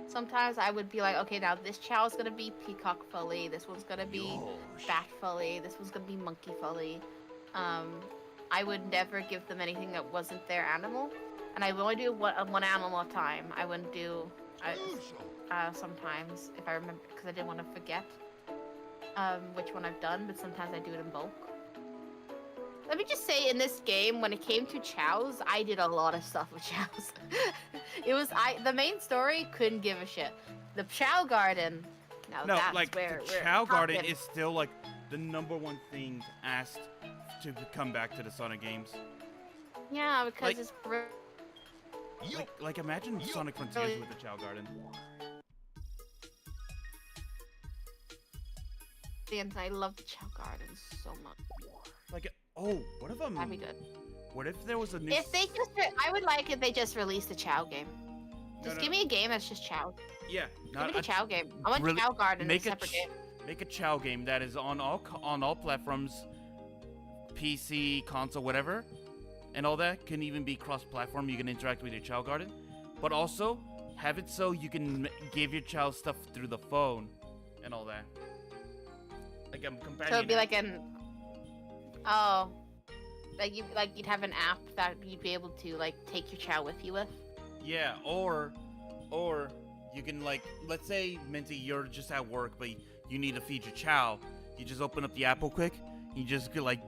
Sometimes I would be like, okay, now this chow is gonna be peacock fully, this one's gonna be bat fully, this one's gonna be monkey fully. I would never give them anything that wasn't their animal. And I would only do one animal at a time. I wouldn't do sometimes, if I remember, because I didn't want to forget which one I've done, but sometimes I do it in bulk. Let me just say, in this game, when it came to chows, I did a lot of stuff with chows. The main story couldn't give a shit. The chow garden, that's like, where the Chow Garden is still, like, the #1 thing asked to come back to the Sonic games. Yeah, because like, it's like imagine Sonic Frontiers with the Chow Garden. And I love the Chow Garden so much. Like, what if That'd be good. What if there was a new? If they I would like if they just released a Chow game. Just give me a game that's just Chow. Yeah, give me the Chow game. I want Chow Garden in a separate game. Make a Chow game that is on all platforms, PC, console, whatever, and all that. Can even be cross-platform. You can interact with your Chow Garden, but also have it so you can give your Chow stuff through the phone and all that. Like a companion. So it'd be like you'd have an app that you'd be able to like take your Chow with you with. Yeah, or you can, like, let's say, Minty, you're just at work, but you need to feed your Chow. You just open up the app real quick. You just could, like,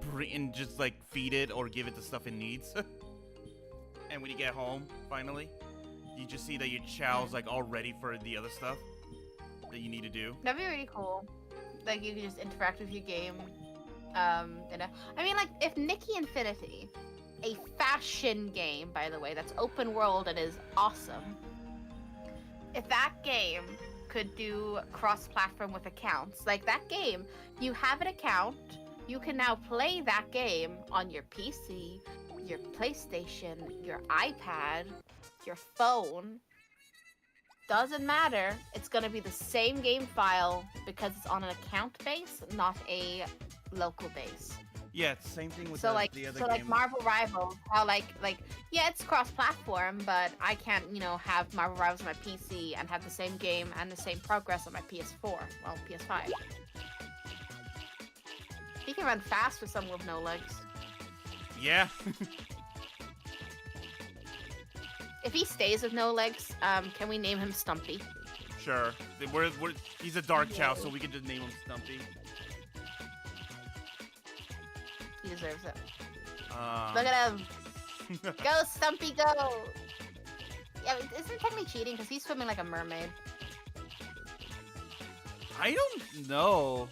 feed it or give it the stuff it needs. And when you get home, finally, you just see that your Chow's, like, all ready for the other stuff that you need to do. That'd be really cool. Like, you can just interact with your game. I mean, like, if Nikki Infinity, a fashion game, by the way, that's open world and is awesome. If that game could do cross-platform with accounts, like that game, you have an account, you can now play that game on your PC, your PlayStation, your iPad, your phone. Doesn't matter. It's gonna be the same game file because it's on an account base, not a local base. Yeah, it's the same thing with the other game. So like Marvel Rivals, how like yeah, it's cross-platform, but I can't, have Marvel Rivals on my PC and have the same game and the same progress on my PS4, well, PS5. He can run fast with someone with no legs. Yeah. If he stays with no legs, can we name him Stumpy? Sure. He's a dark Chow, so we can just name him Stumpy. He deserves it. Look at him. Go, Stumpy, go. Yeah, isn't it technically cheating? Because he's swimming like a mermaid. I don't know.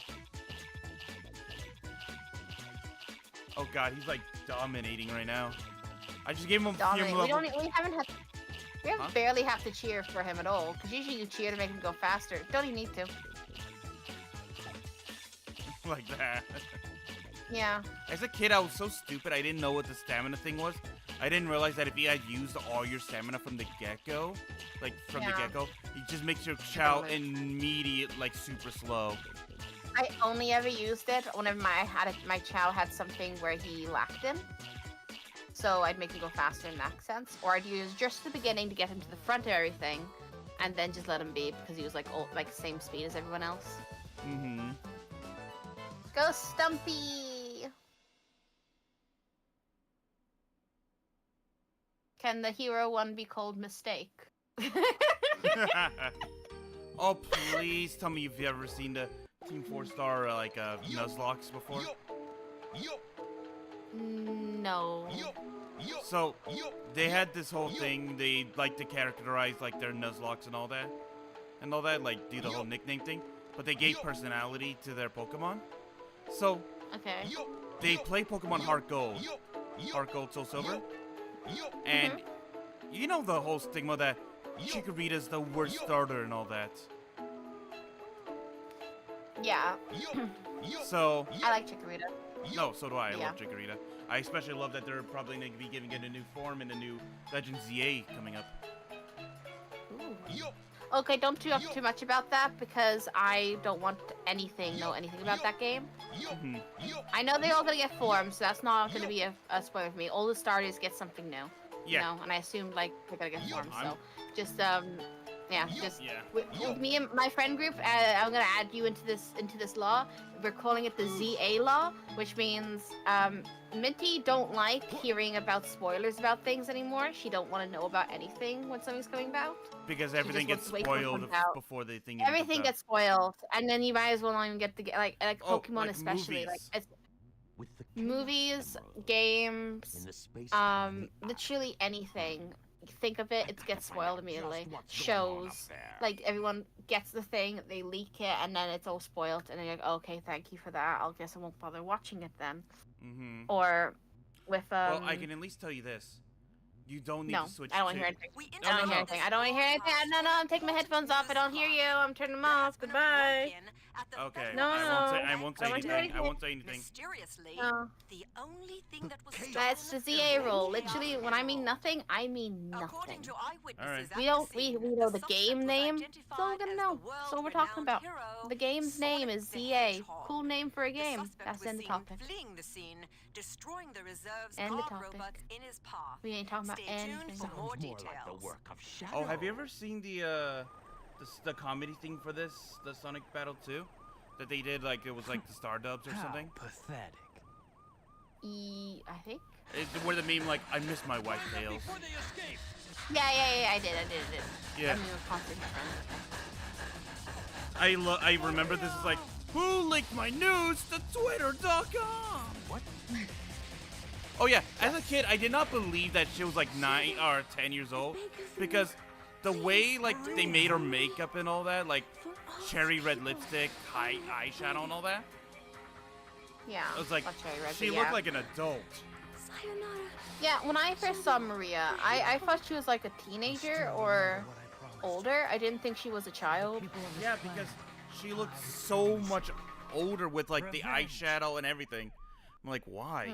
Oh god, he's like dominating right now. I just gave him a few level. We barely have to cheer for him at all. Because usually you cheer to make him go faster. Don't even need to. like that. Yeah. As a kid, I was so stupid. I didn't know what the stamina thing was. I didn't realize that if you had used all your stamina from the get-go, like from the get-go, it just makes your Chow immediate, like super slow. I only ever used it whenever my Chow had something where he lacked in. So I'd make him go faster in that sense. Or I'd use just the beginning to get him to the front of everything, and then just let him be because he was like same speed as everyone else. Mm-hmm. Go Stumpy! Can the hero one be called Mistake? Oh, please tell me you've ever seen the Team 4-star Nuzlocke before? No. So they had this whole thing. They like to characterize like their Nuzlocke and all that, like do the whole nickname thing. But they gave personality to their Pokemon. So Okay. they play Pokemon Heart Gold, Soul Silver, and you know the whole stigma that Chikorita's the worst starter and all that. Yeah. So I like Chikorita. no, so do I. I Yeah. love Chikorita. I especially love that they're probably going to be giving it a new form in the new Legend ZA coming up. Ooh. Okay, don't talk too much about that because I don't want know anything about that game. Mhm. I know they're all gonna get forms, so that's not gonna be a spoiler for me. All the starters get something new. Yeah. You know, and I assumed like they're gonna get forms, so just just Yeah. with me and my friend group, I'm gonna add you into this law. We're calling it the ZA law, which means Minty don't like hearing about spoilers about things anymore. She don't want to know about anything when something's coming out. Because everything gets wants to wait till it spoiled comes out. before the thing. even Everything comes out. gets spoiled, and then you might as well not even get like Oh, Pokemon like especially, movies. like With the movies, in games, the space literally anything. Think of it, it gets spoiled immediately. Shows, like everyone gets the thing, they leak it, and then it's all spoiled, and then you're like, okay, thank you for that. I guess I won't bother watching it then. Mm-hmm. Or with Well, I can at least tell you this: you don't need no, to switch. I don't want to... to hear anything. We I don't want to hear anything. I don't want to hear anything. No, I'm taking my headphones off. I don't hear you. I'm turning them off. Goodbye. Okay. No, I won't say I don't want to hear anything. I anything. won't say anything. Mysteriously, No. the only thing that was That's the ZA rule. Literally, when I mean nothing, I mean According nothing. to eyewitnesses Alright. at We the don't. scene, We know the suspect game was name. That's all we're identified gonna as know. the That's all we're talking about. world-renowned hero, The game's name is Sonic the ZA. Hedgehog. Cool name for a The game. suspect That's was in the seen topic. fleeing the scene, destroying the reserve's End the guard topic. robots in his path. We ain't talking about Stay tuned anything. for more Sounds more details. like the work of Shadow. Oh, have you ever seen the comedy thing for this, the Sonic Battle 2? That they did, like, it was like the Star Dubs or How something? pathetic. I think. Where the meme, like, I miss my white tails. Yeah. I did. Yeah. I mean, with constant friends. I remember this is like, who linked my news to Twitter.com? What? Oh yeah, as a kid, I did not believe that she was like 9 or 10 years old because the way like they made her makeup and all that, like cherry red lipstick, high eyeshadow and all that, Yeah. I was like, I'll show you right she there, looked yeah. like an adult. Yeah, when I first saw Maria, I thought she was like a teenager or older. I didn't think she was a child. Yeah, because she looked so much older with like the eyeshadow and everything. I'm like, why?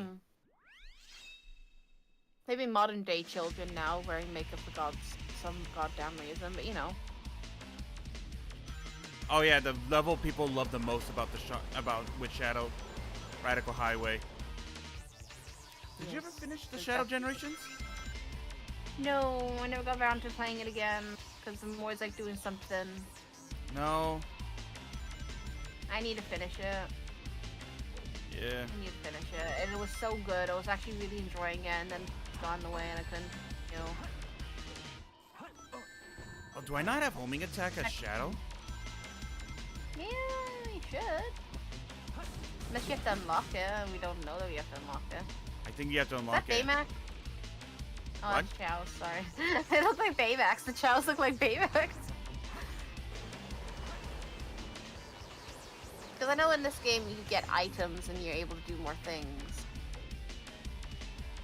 Maybe modern day children now wearing makeup for some goddamn reason, but you know. Oh yeah, the level people love the most about with Shadow, Radical Highway. Did you ever finish the Shadow Generations? No, I never got around to playing it again because I'm always like doing something. No. I need to finish it. Yeah. I need to finish it. And it was so good. I was actually really enjoying it, and then it's gone the way, and I couldn't, you know. Oh, do I not have homing attack as Shadow? Yeah, you should. Unless you have to unlock it, and we don't know that we have to unlock it. I think you have to Is unlock that it. Baymax? Oh, What? that's Chows, sorry. They look like Baymax. The Chows look like Baymax. Because I know in this game you get items and you're able to do more things.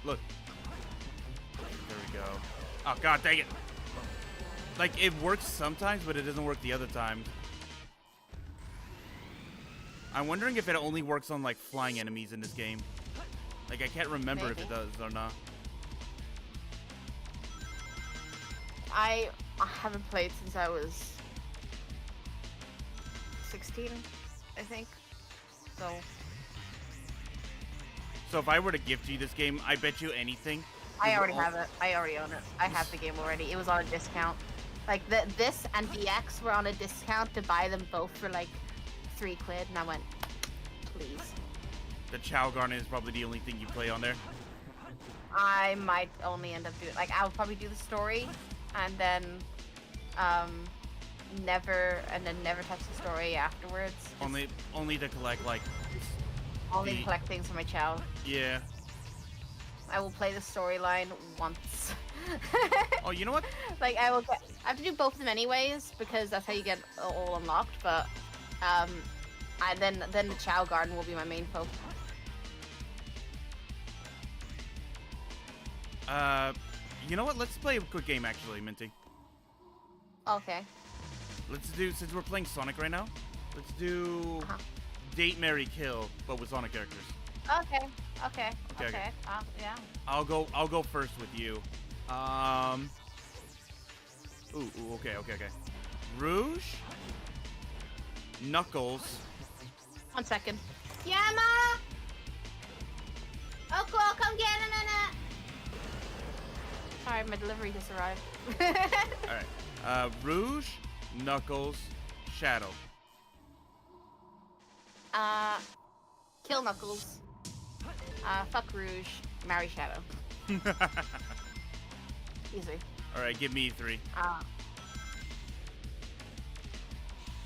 Look. There we go. Oh god dang it. Like it works sometimes, but it doesn't work the other times. I'm wondering if it only works on like flying enemies in this game. Like I can't remember if it does or not. I haven't played since I was 16, I think. So if I were to gift you this game, I bet you anything. I already have it. I already own it. I have the game already. It was on a discount. Like this and DX were on a discount to buy them both for like £3, and I went, please. The Chow Garden is probably the only thing you play on there. I might only end up doing I'll probably do the story, and then never touch the story afterwards. Only to collect like. Only collect things for my Chow. Yeah. I will play the storyline once. Oh, you know what? Like I have to do both of them anyways because that's how you get all unlocked. But then the Chow Garden will be my main focus. You know what? Let's play a quick game actually, Minty. Okay. Let's do, since we're playing Sonic right now, let's do Date, Marry, Kill, but with Sonic characters. Okay. Yeah. I'll go first with you. Okay. Rouge, Knuckles. 1 second. Yeah, Ma. Oh, cool. Come get it. Sorry, my delivery just arrived. All right. Rouge, Knuckles, Shadow. Kill Knuckles. Fuck Rouge. Marry Shadow. Easy. All right, give me 3.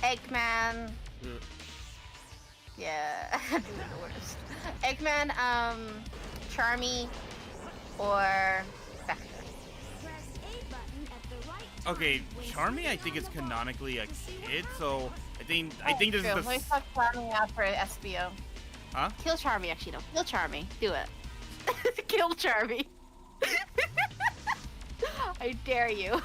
Eggman. Yeah, the worst. Eggman, Charmy, or Vector. Okay, Charmy I think is canonically a kid, so I think this True. is Let me the start planning out for SBO. Huh? Kill Charmy, actually, no. Kill Charmy. Do it. Kill Charmy. I dare you.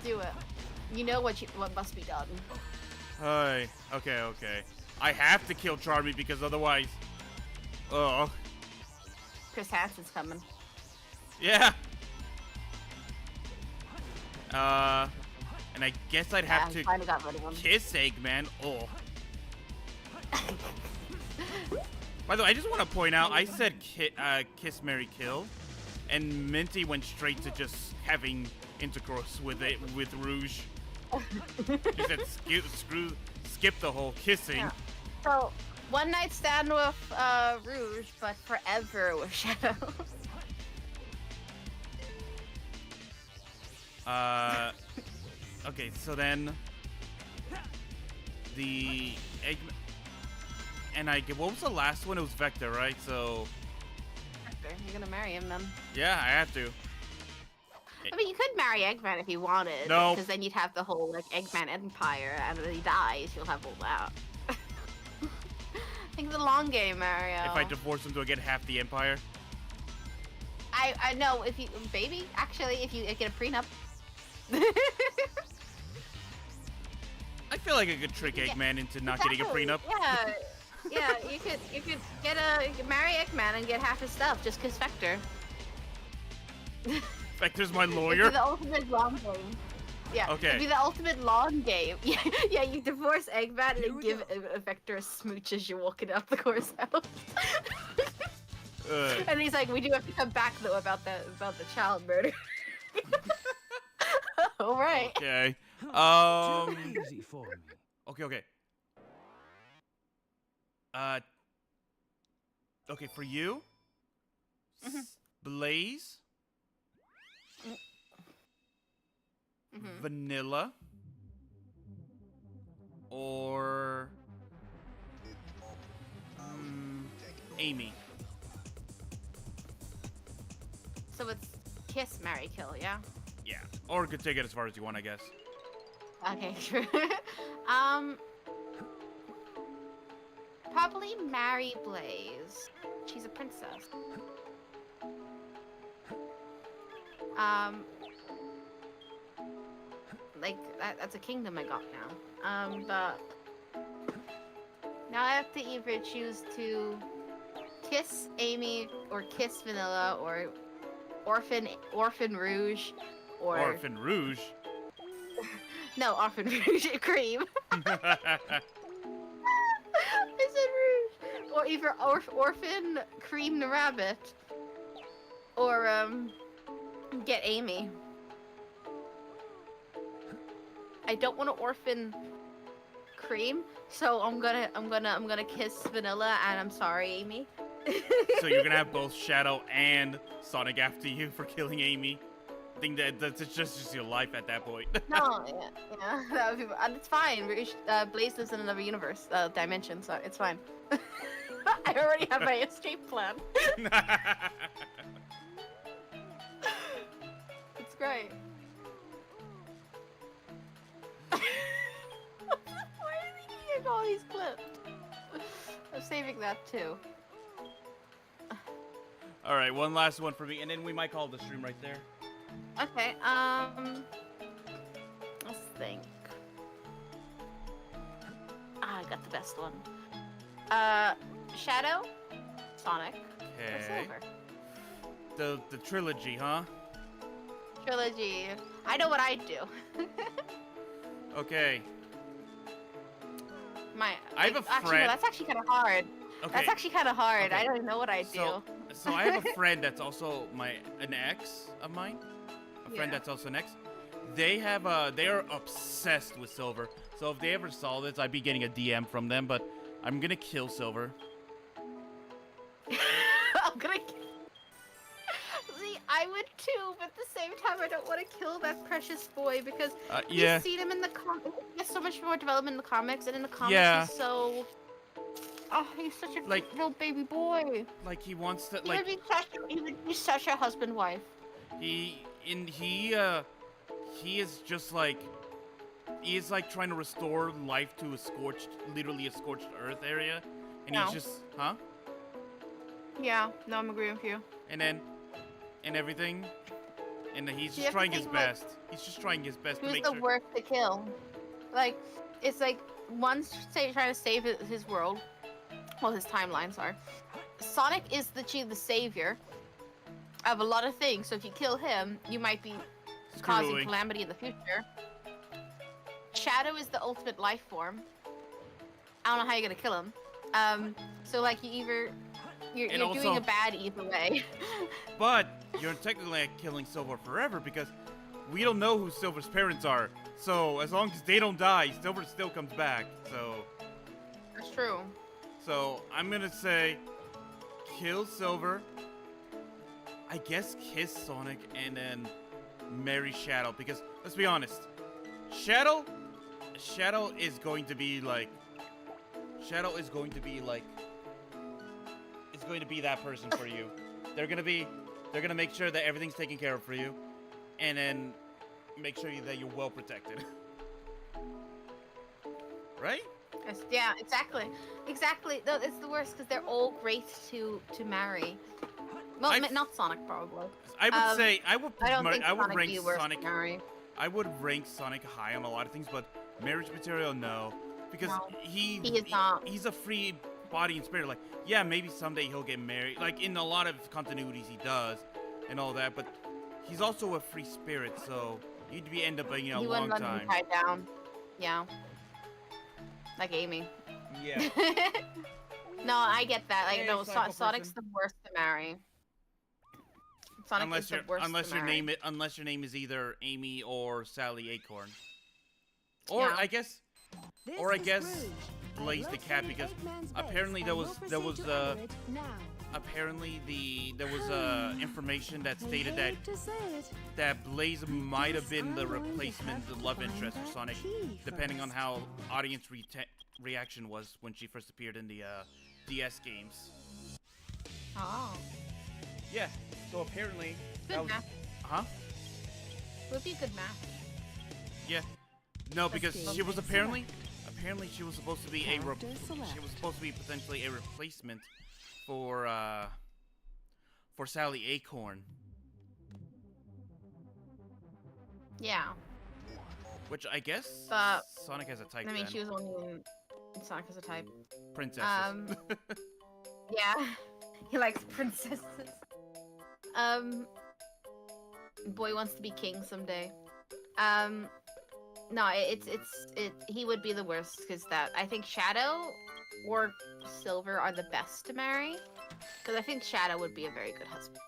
Do it. You know what must be done. Hi. Okay. I have to kill Charmy because otherwise, Chris Hansen's coming. Yeah. And I guess I'd have to finally got rid of him. kiss Eggman. Oh. By the way, I just want to point out, I said kiss, marry, kill, and Minty went straight to just having intercourse with Rouge. He said skip the whole kissing. Yeah. So, one night stand with Rouge, but forever with Shadow. Okay, so then the Eggman, and what was the last one? It was Vector, right? So Vector, you're gonna marry him then. yeah, I have to. I mean, you could marry Eggman if you wanted. No. Because then you'd have the whole like Eggman empire, and when he dies, you'll have all that. Think of the long game, Mario. If I divorce him, do I get half the empire? I know if you actually if you get a prenup. I feel like I could trick Eggman into not getting a prenup. Yeah, you could marry Eggman and get half his stuff just 'cause Vector. Vector's my It'd lawyer. be the ultimate long game. Yeah. Okay. It'd be the ultimate long game. Yeah. You divorce Eggman and give Vector a smooch as you're walking out the courthouse. And he's like, "We do have to come back though about the child murder." All right. Okay. Easy for me. Okay. Okay, for you, Blaze, Vanilla, or Amy. So it's kiss, marry, kill, yeah? Yeah, or could take it as far as you want, I guess. Okay, sure. Probably marry Blaze. She's a princess. like that's a kingdom I got now. But now I have to either choose to kiss Amy or kiss Vanilla or Orphan Rouge or Orphan Rouge. no Orphan Rouge Cream. I said Rouge. Or either Orphan Cream the Rabbit or get Amy. I don't want to orphan Cream, so I'm gonna kiss Vanilla, and I'm sorry, Amy. So you're gonna have both Shadow and Sonic after you for killing Amy. I think that's just your life at that point. No, yeah, that would be, and it's fine. Blaze lives in another universe, dimension, so it's fine. I already have my escape plan. It's great. Why are you getting all these clips? I'm saving that too. All right, one last one for me, and then we might call the stream right there. Okay, let's think. I got the best one. Shadow, Sonic, or Okay. Silver. The trilogy, huh? Trilogy. I know what I'd do. Okay. I have a Actually, friend- no, that's actually kind of hard. Okay. That's actually kind of hard. Okay. I don't know what I'd So, do. so I have a friend that's also an ex of mine. A friend Yeah. that's also an ex. They are obsessed with Silver. So if they ever saw this, I'd be getting a DM from them. But I'm gonna kill Silver. I'm gonna. See, I would too, but at the same time, I don't want to kill that precious boy because Yeah. you've seen him in the comics. There's so much more development in the comics, and in the comics, Yeah. he's so. Oh, he's such a Like- little baby boy. Like he wants to He would be such a husband wife. he is just like he is like trying to restore life to literally a scorched earth area, and No. he's just Yeah, no, I'm agreeing with you. and everything, and he's You just have to trying his think, like, best. He's just trying his best to Who's make the sure. worst to kill? Like, it's like one's trying to save his world. Well, his timelines are. Sonic is the savior of a lot of things. So if you kill him, you might be causing Screwing. calamity in the future. Shadow is the ultimate life form. I don't know how you're gonna kill him. So like you're And doing also- a bad either way. But you're technically killing Silver forever because we don't know who Silver's parents are. So as long as they don't die, Silver still comes back. That's true. So I'm gonna say kill Silver. I guess kiss Sonic and then marry Shadow because let's be honest, Shadow is going to be like it's going to be that person for you. They're gonna make sure that everything's taken care of for you, and then make sure that you're well protected. Right? Yes, yeah, exactly. No, it's the worst because they're all great to marry. Well, I've- not Sonic probably. I would say I would I don't think I would Sonic rank be worse Sonic. to marry. I would rank Sonic high on a lot of things, but marriage material, no, because No, he is not. he's a free body and spirit. Like, yeah, maybe someday he'll get married. Like in a lot of continuities, he does, and all that. But he's also a free spirit, so he'd be end up being a He long wouldn't let time. them tie down. Yeah. Like Amy. Yeah. No, I get that. Like, Hey, no, psycho Sonic's person. the worst to marry. Sonic unless is the worst unless to your marry. name is either Amy or Sally Acorn, or Yeah. I guess Or I guess Blaze the cat, because apparently there was information that stated that Blaze might have been the replacement, the love interest for Sonic, depending on how audience reaction was when she first appeared in the DS games. Oh. Yeah, so apparently that Good was, match. huh? Would be a good match. Yeah. No, because Escape she was and apparently she was supposed to be Character select. she was supposed to be potentially a replacement for Sally Acorn. Yeah. Which I guess But Sonic has a type I mean, then. she was only in Sonic as a type. Princesses. Yeah, he likes princesses. Boy wants to be king someday. No, he would be the worst because I think Shadow or Silver are the best to marry. Because I think Shadow would be a very good husband,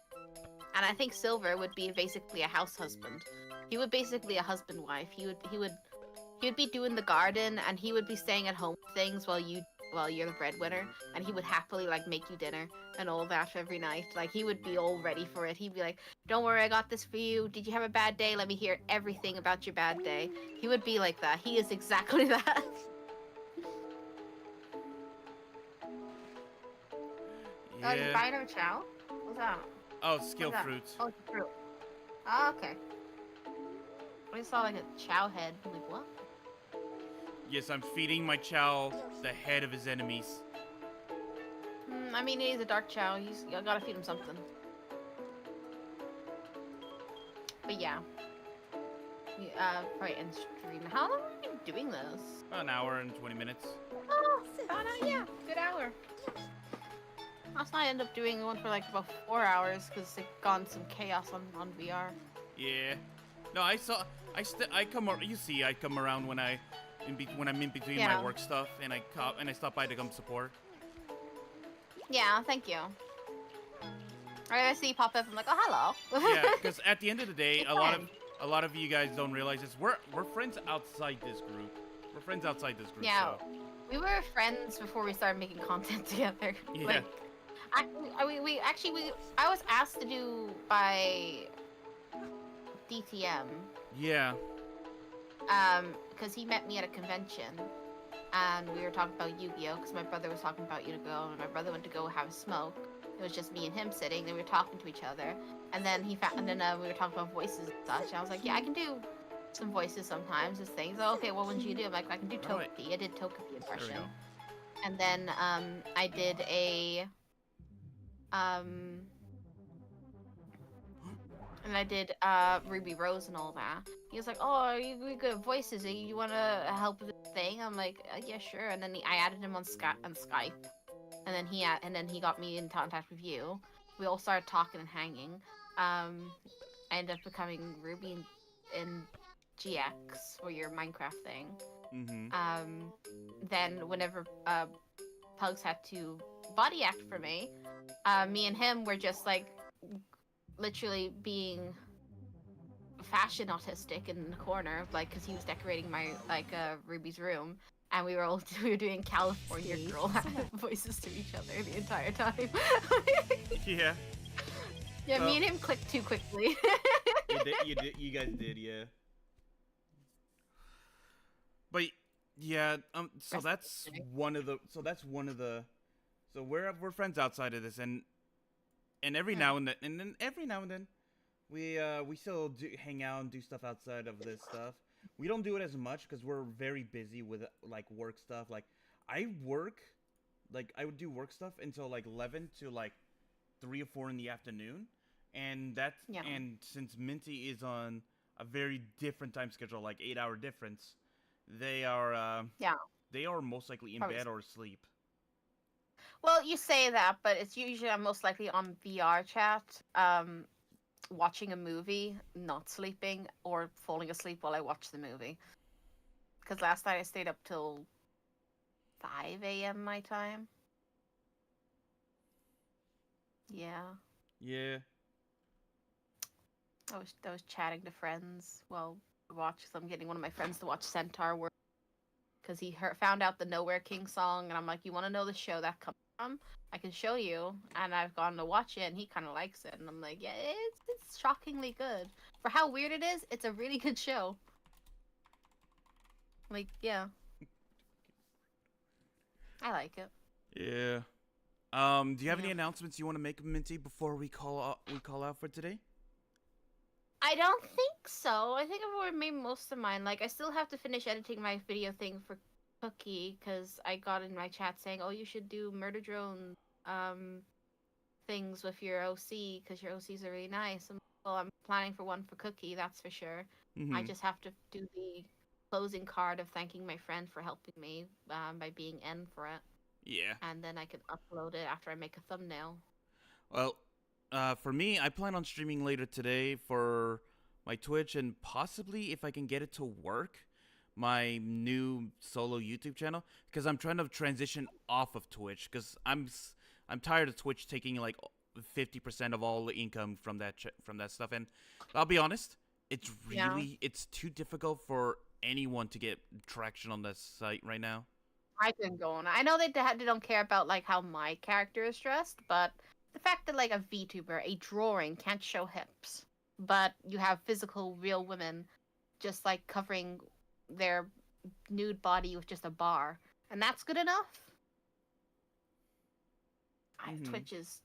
and I think Silver would be basically a house husband. He would basically a husband wife. He would be doing the garden, and he would be staying at home with things while you're the breadwinner, and he would happily like make you dinner and all that every night. Like he would be all ready for it. He'd be like, "Don't worry, I got this for you. Did you have a bad day? Let me hear everything about your bad day." He would be like that. He is exactly that. Yeah. You buying her chow? What's that? Oh, skill What's that? fruit. Oh, it's a fruit. Oh, okay. I just saw like a chow head. I'm like, what? Yes, I'm feeding my Chow the head of his enemies. I mean, he's a dark chow. You gotta feed him something. But yeah. Probably end stream. How long have you been doing this? About an hour and 20 minutes. Oh, yeah, good hour. Last night I ended up doing one for like about 4 hours because it gone some chaos on VR. Yeah. No, I come around when I'm in between Yeah. my work stuff, and I stop by to come support. Yeah, thank you. I see you pop up. I'm like, oh, hello. Yeah, because at the end of the day, a lot of you guys don't realize this. We're friends outside this group. We're friends outside this group. Yeah, So. we were friends before we started making content together. Yeah. Like, I was asked to do by DTM. Yeah. Because he met me at a convention, and we were talking about Yu-Gi-Oh! Because my brother was talking about Yu-Gi-Oh! And my brother went to go have a smoke. It was just me and him sitting, and we were talking to each other. And then we were talking about voices and such. And I was like, yeah, I can do some voices sometimes, just things. Oh, okay, what ones do you do? I'm like, I can do Right. Togepi. I did Togepi impression. There we go. And then I did a and I did Ruby Rose and all that. He was like, "Oh, are you good at voices? You want to help with the thing?" I'm like, "Yeah, sure." And then I added him on Skype, and then he got me in contact with you. We all started talking and hanging. I ended up becoming Ruby in GX for your Minecraft thing. Mm-hmm. Then whenever Pugs had to body act for me, me and him were just like literally being fashion autistic in the corner, like because he was decorating my Ruby's room, and we were doing California Steve girl Select. voices to each other the entire time. Yeah. Yeah, So- me and him clicked too quickly. You guys did, yeah. But yeah, so that's one of the. So we're friends outside of this, and every now and then, we still do hang out and do stuff outside of this stuff. We don't do it as much because we're very busy with like work stuff. Like I would do work stuff until like 11 to like 3 or 4 in the afternoon, and and since Minty is on a very different time schedule, like 8-hour difference, they are they are most likely in Probably bed or asleep. Well, you say that, but it's usually I'm most likely on VR chat, watching a movie, not sleeping, or falling asleep while I watch the movie. Because last night I stayed up till 5 a.m. my time. Yeah. Yeah. I was chatting to friends while I watched. So I'm getting one of my friends to watch Centaur work because he found out the Nowhere King song, and I'm like, "You want to know the show that comes from? I can show you." And I've gone to watch it, and he kind of likes it, and I'm like, "Yeah, it's shockingly good for how weird it is. It's a really good show." Like, yeah, I like it. Yeah. Do you have any announcements you want to make, Minty, before we call out for today? I don't think so. I think I've already made most of mine. Like, I still have to finish editing my video thing for Cookie, because I got in my chat saying, "Oh, you should do Murder Drone things with your OC, because your OCs are really nice." And, well, I'm planning for one for Cookie, that's for sure. I Mhm. just have to do closing card of thanking my friend for helping me by being N for it. Yeah. And then I can upload it after I make a thumbnail. Well, for me, I plan on streaming later today for my Twitch and possibly, if I can get it to work, my new solo YouTube channel, because I'm trying to transition off of Twitch because I'm tired of Twitch taking like 50% of all the income from that stuff. And I'll be honest, it's really it's too difficult for anyone to get traction on this site right now. I can go on. I know they don't care about like how my character is dressed, but the fact that like a VTuber, a drawing, can't show hips, but you have physical, real women just like covering their nude body with just a bar, and that's good enough. Twitch is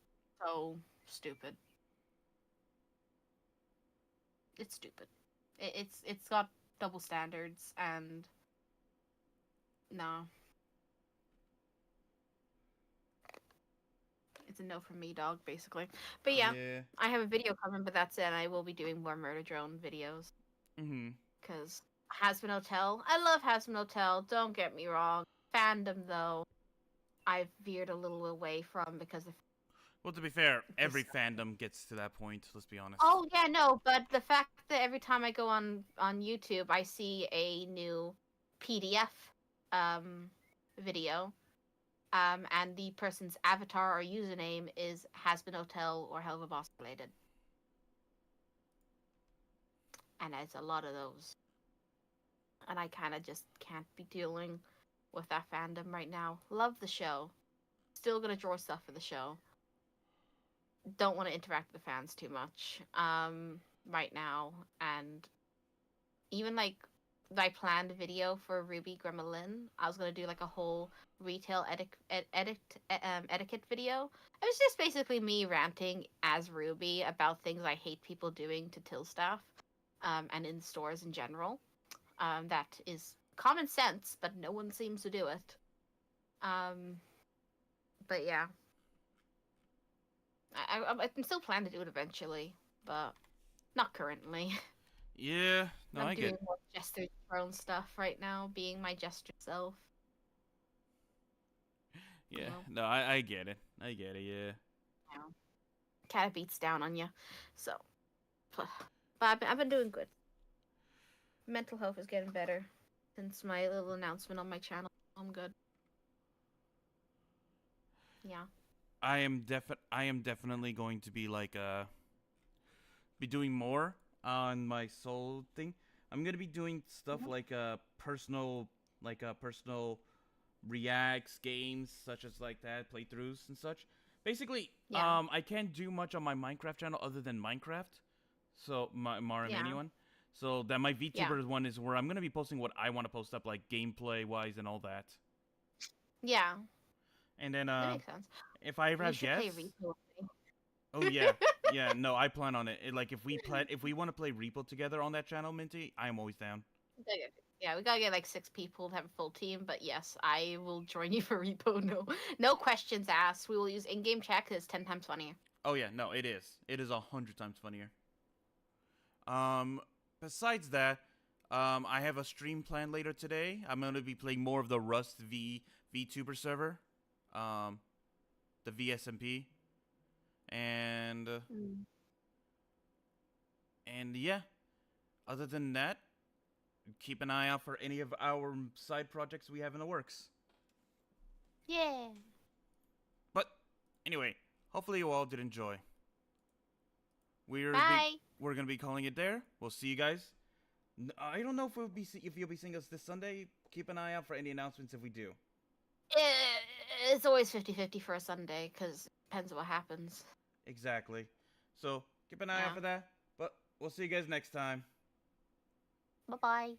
so stupid. It's stupid. It's got double standards, and no. It's a no from me, dog, basically. But yeah, I have a video coming, but that's it. I will be doing more Murder Drone videos. Because Hazbin Hotel, I love Hazbin Hotel, don't get me wrong. Fandom, though, I've veered a little away from because of... Well, to be fair, every fandom gets to that point, let's be honest. Oh, yeah, no, but the fact that every time I go on YouTube, I see a new PDF video, and the person's avatar or username is Hazbin Hotel or Hell of a Boss related. And it's a lot of those. And I kind of just can't be dealing with that fandom right now. Love the show. Still gonna draw stuff for the show. Don't want to interact with the fans too much right now. And even like my planned video for Ruby Gremlin, I was gonna do like a whole retail etiquette video. It was just basically me ranting as Ruby about things I hate people doing to till staff and in stores in general. That is common sense, but no one seems to do it. But yeah, I'm still planning to do it eventually, but not currently. Yeah, no, I'm I doing get. more Jester Throne stuff right now, being my Jester self. Yeah, You know? no, I get it. I get it. Yeah. Yeah. Cat beats down on you, so. But I've been doing good. Mental health is getting better since my little announcement on my channel. I'm good. Yeah. I am definitely going to be like be doing more on my soul thing. I'm gonna be doing stuff like personal reacts, games such as like that, playthroughs and such. Basically, I can't do much on my Minecraft channel other than Minecraft. So Mario Mania one. So that my VTuber one is where I'm gonna be posting what I want to post up, like gameplay wise and all that. Yeah. And then That makes sense. if I ever have guests. Oh yeah, yeah. No, I plan on it. Like if we want to play Repo together on that channel, Minty, I am always down. Yeah, we gotta get like 6 people to have a full team. But yes, I will join you for Repo. No questions asked. We will use in-game chat because it's 10 times funnier. Oh yeah, no, it is. It is 100 times funnier. Besides that, I have a stream planned later today. I'm gonna be playing more of the Rust VTuber server, the VSMP. And yeah, other than that, keep an eye out for any of our side projects we have in the works. Yeah. But anyway, hopefully you all did enjoy. We're gonna be calling it there. We'll see you guys. I don't know if you'll be seeing us this Sunday. Keep an eye out for any announcements if we do. It's always 50-50 for a Sunday because it depends on what happens. Exactly. So keep an eye out for that. But we'll see you guys next time. Bye-bye.